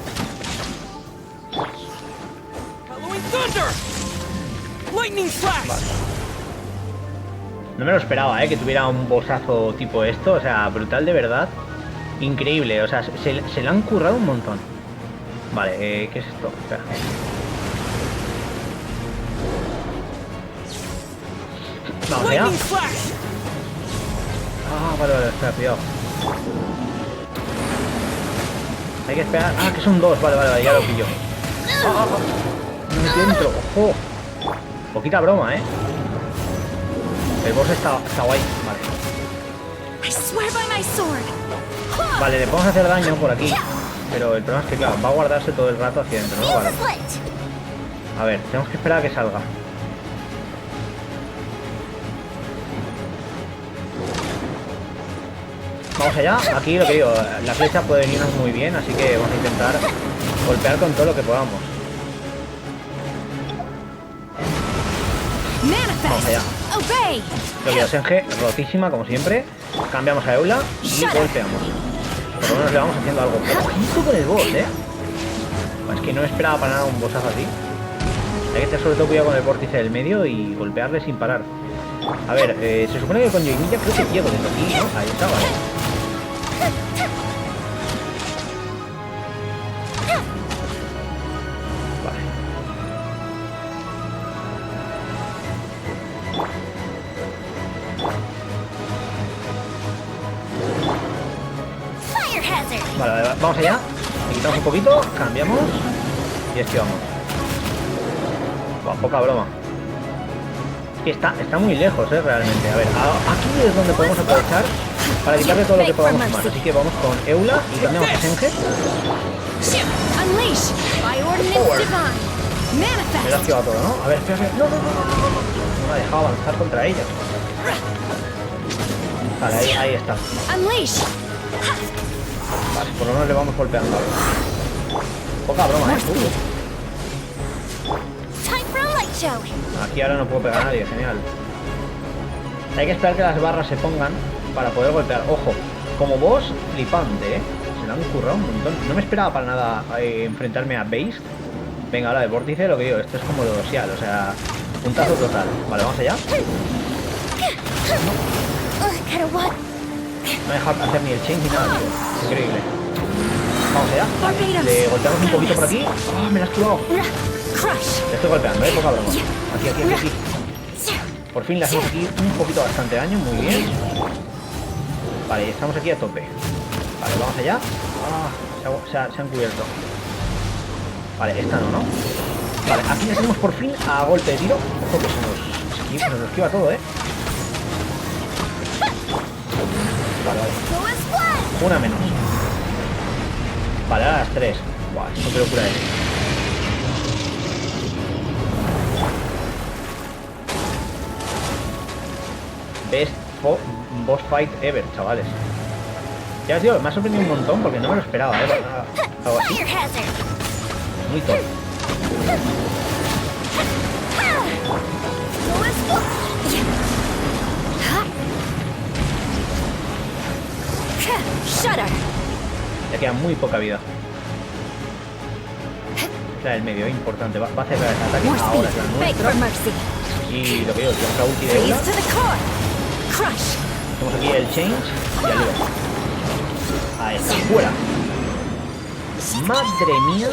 Halloween thunder! Lightning flash! Vale. No me lo esperaba, que tuviera un bossazo tipo esto, o sea, brutal de verdad. Increíble, o sea, se le han currado un montón. Vale, ¿qué es esto? Espera. Vamos allá. Ah, vale, espera, cuidado. Hay que esperar. Ah, que son dos, vale, ya lo pillo. Me metí dentro, ojo. Poquita broma, El boss está guay, vale. Vale, le podemos hacer daño por aquí. Pero el problema es que, claro, va a guardarse todo el rato hacia adentro, ¿no? Vale. A ver, tenemos que esperar a que salga. Vamos allá. Aquí lo que digo, la flecha puede venirnos muy bien, así que vamos a intentar golpear con todo lo que podamos. Vamos allá. Lo que Shenhe, rotísima como siempre. Cambiamos a Eula y golpeamos. Por lo menos le vamos haciendo algo. Ojito con el boss, Es que no esperaba para nada un bossazo así. Hay que tener sobre todo cuidado con el vórtice del medio y golpearle sin parar. A ver, se supone que con Yoimilla creo que llego desde aquí, ¿no? Ahí está, vale. Vale, vamos allá. Le quitamos un poquito, cambiamos y esquivamos. Poca broma. Que está muy lejos, realmente. A ver, aquí es donde podemos aprovechar para quitarle todo lo que podamos más. Así que vamos con Eula y cambiamos a Shenhe. Me lo ha esquivado todo, ¿no? A ver, espera. No me ha dejado avanzar contra ella. Vale, ahí está. Vale, por lo menos le vamos golpeando. Poca broma, Aquí ahora no puedo pegar a nadie, genial. Hay que esperar que las barras se pongan para poder golpear. Ojo, como boss, flipante, Se le han currado un montón. No me esperaba para nada enfrentarme a Beast. Venga, ahora de vórtice, lo que digo, esto es como lo social, o sea, puntazo total. Vale, vamos allá. No he dejado hacer ni el chain ni nada, tío. Increíble. Vamos allá. Le golpeamos un poquito por aquí. ¡Ah, me la has esquivado! Le estoy golpeando, poca broma. Aquí. Por fin le hacemos aquí un poquito bastante daño, muy bien. Vale, estamos aquí a tope. Vale, vamos allá. Ah, se han cubierto. Vale, esta no. Vale, aquí le tenemos por fin a golpe de tiro. Ojo que se nos esquiva todo, Vale. Una menos. Vale, a las 3. Buah, esto qué locura es. Best boss fight ever, chavales. Ya, tío, me ha sorprendido un montón porque no me lo esperaba, algo así. Muy top. Ya queda muy poca vida. La del medio, importante. Va a hacer el ataque. Ahora es la nuestra. Y lo que digo, otra ulti de una. Tenemos aquí el change y el luego. Ahí está, fuera. Madre mía.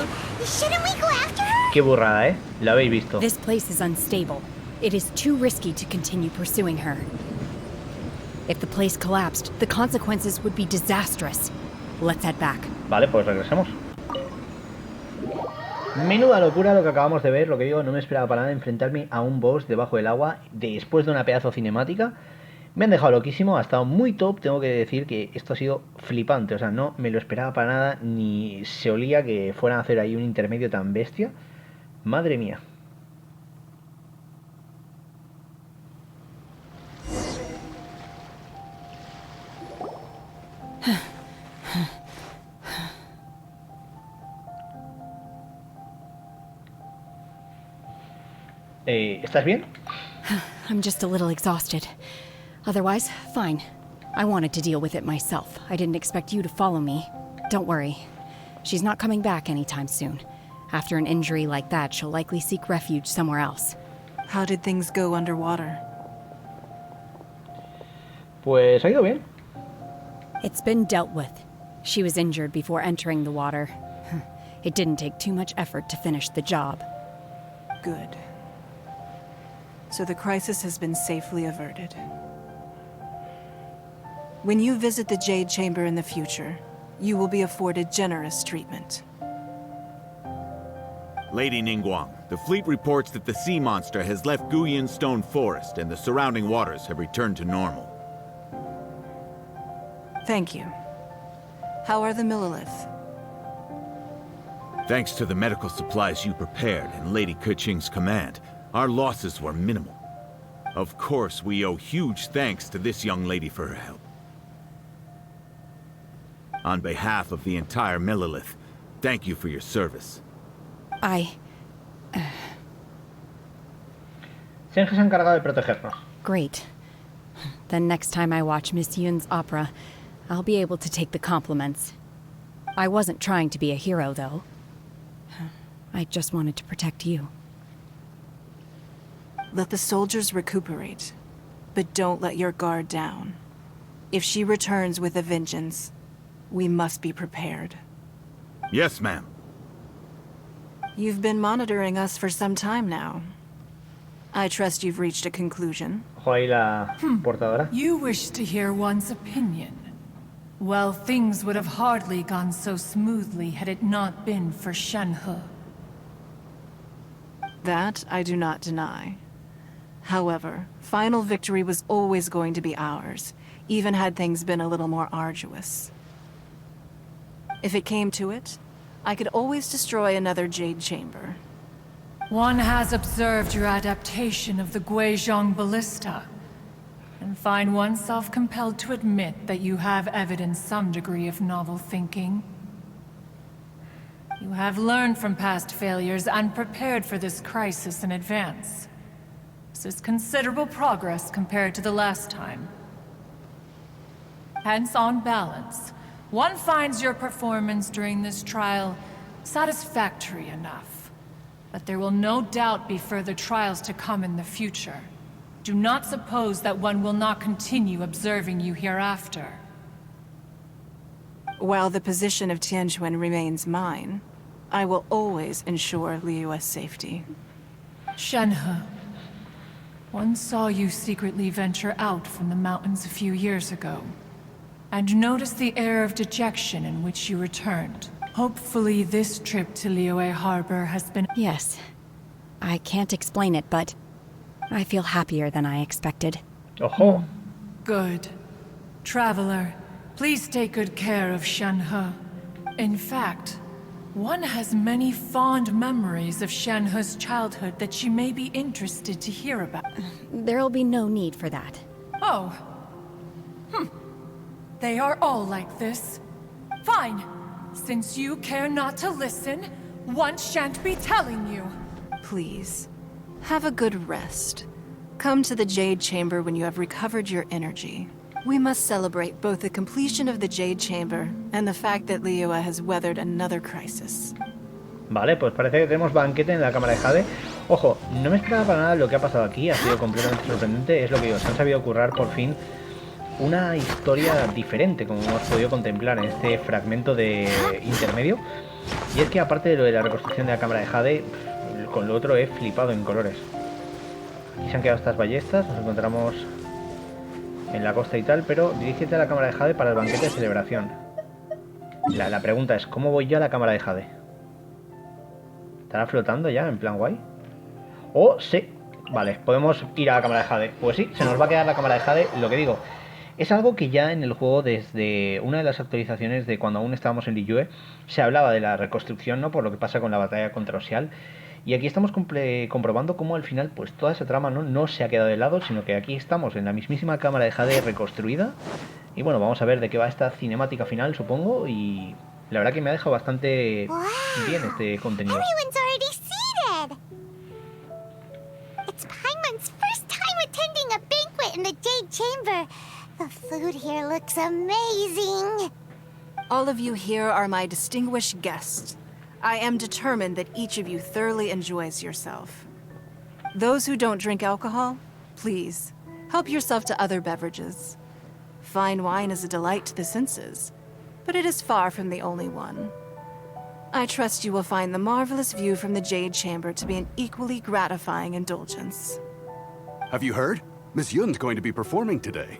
Qué burrada, ¿eh? La habéis visto. This place is unstable. It is too risky to continue pursuing her. If the place collapsed, the consequences would be disastrous. Let's head back. Vale, pues regresamos. Menuda locura lo que acabamos de ver, lo que digo, no me esperaba para nada enfrentarme a un boss debajo del agua después de una pedazo cinemática. Me han dejado loquísimo, ha estado muy top, tengo que decir que esto ha sido flipante, o sea, no me lo esperaba para nada, ni se olía que fueran a hacer ahí un intermedio tan bestia. Madre mía. ¿Estás bien? I'm just a little exhausted. Otherwise, fine. I wanted to deal with it myself. I didn't expect you to follow me. Don't worry. She's not coming back anytime soon. After an injury like that, she'll likely seek refuge somewhere else. How did things go underwater? Pues ha ido bien. It's been dealt with. She was injured before entering the water. It didn't take too much effort to finish the job. Good. So the crisis has been safely averted. When you visit the Jade Chamber in the future, you will be afforded generous treatment. Lady Ninguang, the fleet reports that the sea monster has left Guyan Stone Forest and the surrounding waters have returned to normal. Thank you. How are the Millilith? Thanks to the medical supplies you prepared and Lady Keqing's command, our losses were minimal. Of course, we owe huge thanks to this young lady for her help. On behalf of the entire Millilith, thank you for your service. Shenhe se ha encargado de protegernos. Great. Then next time I watch Miss Yun's opera, I'll be able to take the compliments. I wasn't trying to be a hero, though. I just wanted to protect you. Let the soldiers recuperate, but don't let your guard down. If she returns with a vengeance, we must be prepared. Yes, ma'am. You've been monitoring us for some time now. I trust you've reached a conclusion. Ojo ahí la portadora. You wish to hear one's opinion. Well, things would have hardly gone so smoothly had it not been for Shenhe. That I do not deny. However, final victory was always going to be ours, even had things been a little more arduous. If it came to it, I could always destroy another Jade Chamber. One has observed your adaptation of the Guizhong Ballista, and find oneself compelled to admit that you have evidenced some degree of novel thinking. You have learned from past failures and prepared for this crisis in advance. This is considerable progress compared to the last time. Hence, on balance, one finds your performance during this trial satisfactory enough. But there will no doubt be further trials to come in the future. Do not suppose that one will not continue observing you hereafter. While the position of Tianquan remains mine, I will always ensure Liyue's safety. Shenhe, one saw you secretly venture out from the mountains a few years ago, and noticed the air of dejection in which you returned. Hopefully this trip to Liyue Harbor has been— Yes. I can't explain it, but I feel happier than I expected. Ojo. Good. Traveler, Please take good care of Shenhe. In fact, one has many fond memories of Shenhe's childhood that she may be interested to hear about. There'll be no need for that. Oh. They are all like this. Fine. Since you care not to listen, one shan't be telling you. Please, have a good rest. Come to the Jade Chamber when you have recovered your energy. We must celebrate both the completion of the Jade Chamber and the fact that Liyue has weathered another crisis. Vale, pues parece que tenemos banquete en la Cámara de Jade. Ojo, no me esperaba para nada lo que ha pasado aquí, ha sido completamente sorprendente. Es lo que digo, se han sabido currar por fin una historia diferente, como hemos podido contemplar en este fragmento de intermedio. Y es que aparte de lo de la reconstrucción de la Cámara de Jade, con lo otro he flipado en colores. Aquí se han quedado estas ballestas, nos encontramos en la costa y tal, pero dirígete a la Cámara de Jade para el banquete de celebración. La pregunta es, ¿cómo voy yo a la Cámara de Jade? ¿Estará flotando ya, en plan guay? Oh, sí. Vale, podemos ir a la Cámara de Jade. Pues sí, se nos va a quedar la Cámara de Jade. Lo que digo, es algo que ya en el juego, desde una de las actualizaciones de cuando aún estábamos en Liyue, se hablaba de la reconstrucción, ¿no? Por lo que pasa con la batalla contra Osial. Y aquí estamos comprobando cómo al final pues toda esa trama no se ha quedado de lado, sino que aquí estamos en la mismísima Cámara de Jade reconstruida. Y bueno, vamos a ver de qué va esta cinemática final, supongo. Y la verdad que me ha dejado bastante bien este contenido. Everyone's already seated. It's Paimon's first time attending a banquet in the Jade Chamber. The food here looks amazing. All of you here are my distinguished guests. I am determined that each of you thoroughly enjoys yourself. Those who don't drink alcohol, please, help yourself to other beverages. Fine wine is a delight to the senses, but it is far from the only one. I trust you will find the marvelous view from the Jade Chamber to be an equally gratifying indulgence. Have you heard? Miss Yun's going to be performing today.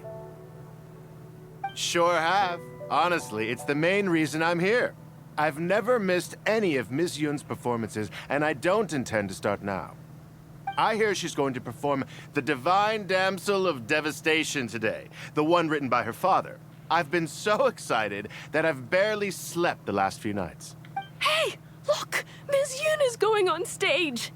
Sure have. Honestly, it's the main reason I'm here. I've never missed any of Miss Yun's performances, and I don't intend to start now. I hear she's going to perform The Divine Damsel of Devastation today, the one written by her father. I've been so excited that I've barely slept the last few nights. Hey, look! Miss Yun is going on stage!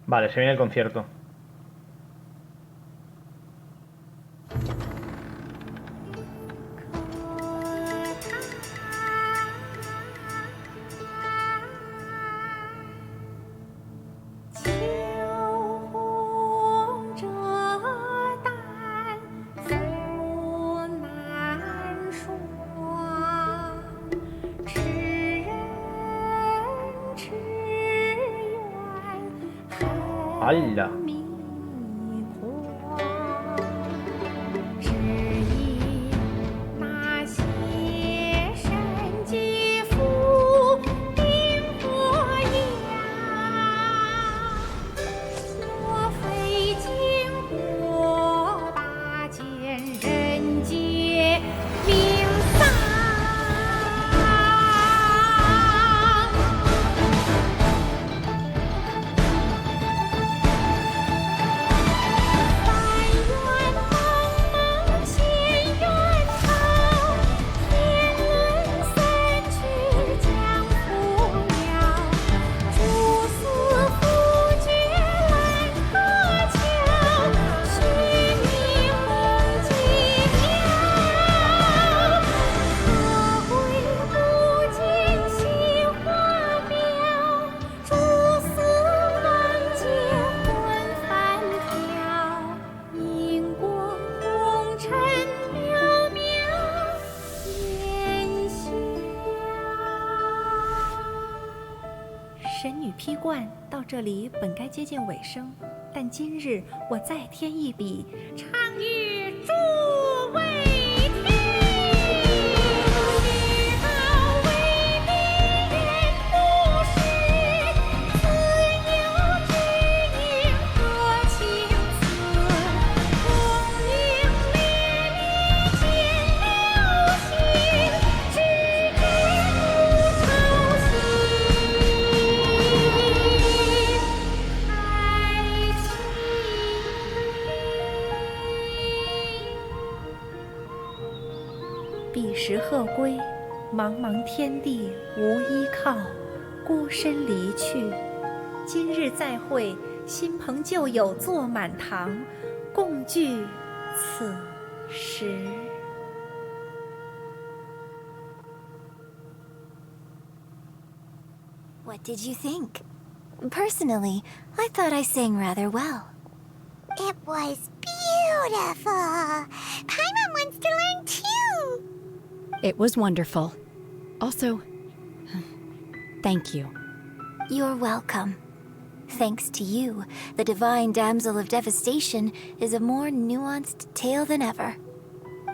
Vale, se viene el concierto. ¡Hala!冠到这里本该接近尾声，但今日我再添一笔，唱与诸位听。知道为民言不实，自有知音何情思？茫茫天地无依靠，孤身离去。今日再会，新朋旧友坐满堂，共聚此时。What did you think? Personally, I thought I sang rather well. It was beautiful. Paimon wants to learn too. It was wonderful. Also, thank you. You're welcome. Thanks to you, the Divine Damsel of Devastation is a more nuanced tale than ever.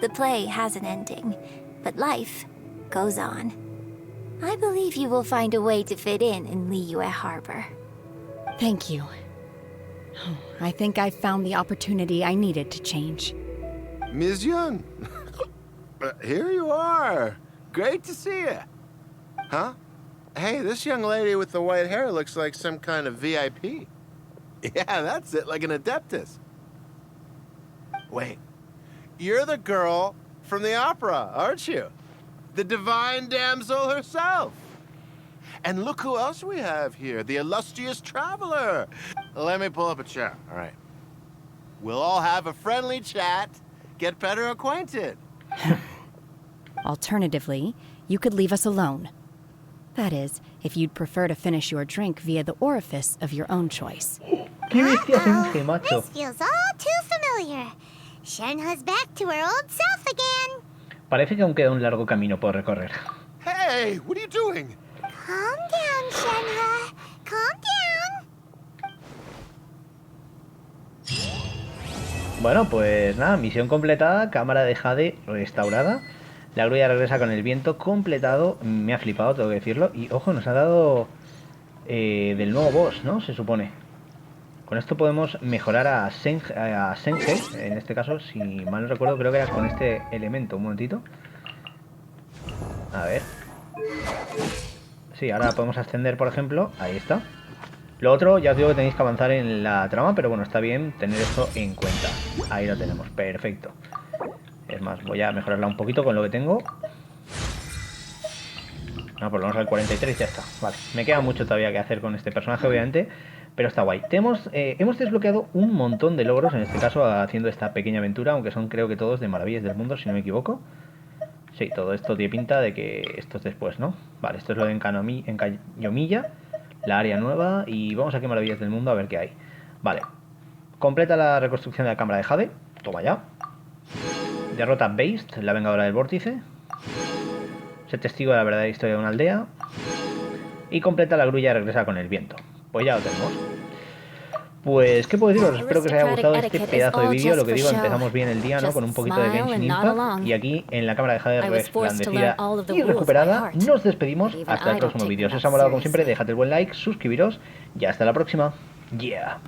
The play has an ending, but life goes on. I believe you will find a way to fit in Liyue Harbor. Thank you. I think I've found the opportunity I needed to change. Mission! Here you are. Great to see you. Huh? Hey, this young lady with the white hair looks like some kind of VIP. Yeah, that's it, like an adeptus. Wait, you're the girl from the opera, aren't you? The Divine Damsel herself. And look who else we have here, the illustrious traveler. Let me pull up a chair, all right. We'll all have a friendly chat, get better acquainted. Alternatively, you could leave us alone. That is, if you'd prefer to finish your drink via the orifice of your own choice. This feels all too familiar. Shenhe's back to her old self again. Parece que aún queda un largo camino por recorrer. Hey, what are you doing? Calm down, Shenhe. Calm down. Bueno, pues nada, misión completada, Cámara de Jade restaurada. La Grulla Regresa con el Viento completado. Me ha flipado, tengo que decirlo. Y ojo, nos ha dado del nuevo boss, ¿no? Se supone. Con esto podemos mejorar a Shenhe. En este caso, si mal no recuerdo, creo que era con este elemento. Un momentito. A ver. Sí, ahora podemos ascender, por ejemplo. Ahí está. Lo otro, ya os digo que tenéis que avanzar en la trama, pero bueno, está bien tener esto en cuenta. Ahí lo tenemos, perfecto. Es más, voy a mejorarla un poquito con lo que tengo. No, por lo menos al 43 ya está. Vale, me queda mucho todavía que hacer con este personaje, obviamente, pero está guay. Hemos desbloqueado un montón de logros, en este caso, haciendo esta pequeña aventura, aunque son creo que todos de Maravillas del Mundo, si no me equivoco. Sí, todo esto tiene pinta de que esto es después, ¿no? Vale, esto es lo de Encayomilla, la área nueva, y vamos aquí a Maravillas del Mundo a ver qué hay. Vale, completa la reconstrucción de la Cámara de Jade. Toma ya. Derrota Based, la Vengadora del Vórtice. Se testigo de la verdadera historia de una aldea. Y completa la Grulla Regresa con el Viento. Pues ya lo tenemos. Pues, ¿qué puedo deciros? Espero que os haya gustado este pedazo de vídeo. Lo que digo, empezamos bien el día, ¿no? Con un poquito de Genshin Impact. Y aquí, en la Cámara de Jade resplandecida y recuperada, nos despedimos. Hasta el próximo vídeo. Si os ha molado, como siempre, dejad el buen like, suscribiros. Y hasta la próxima. Yeah.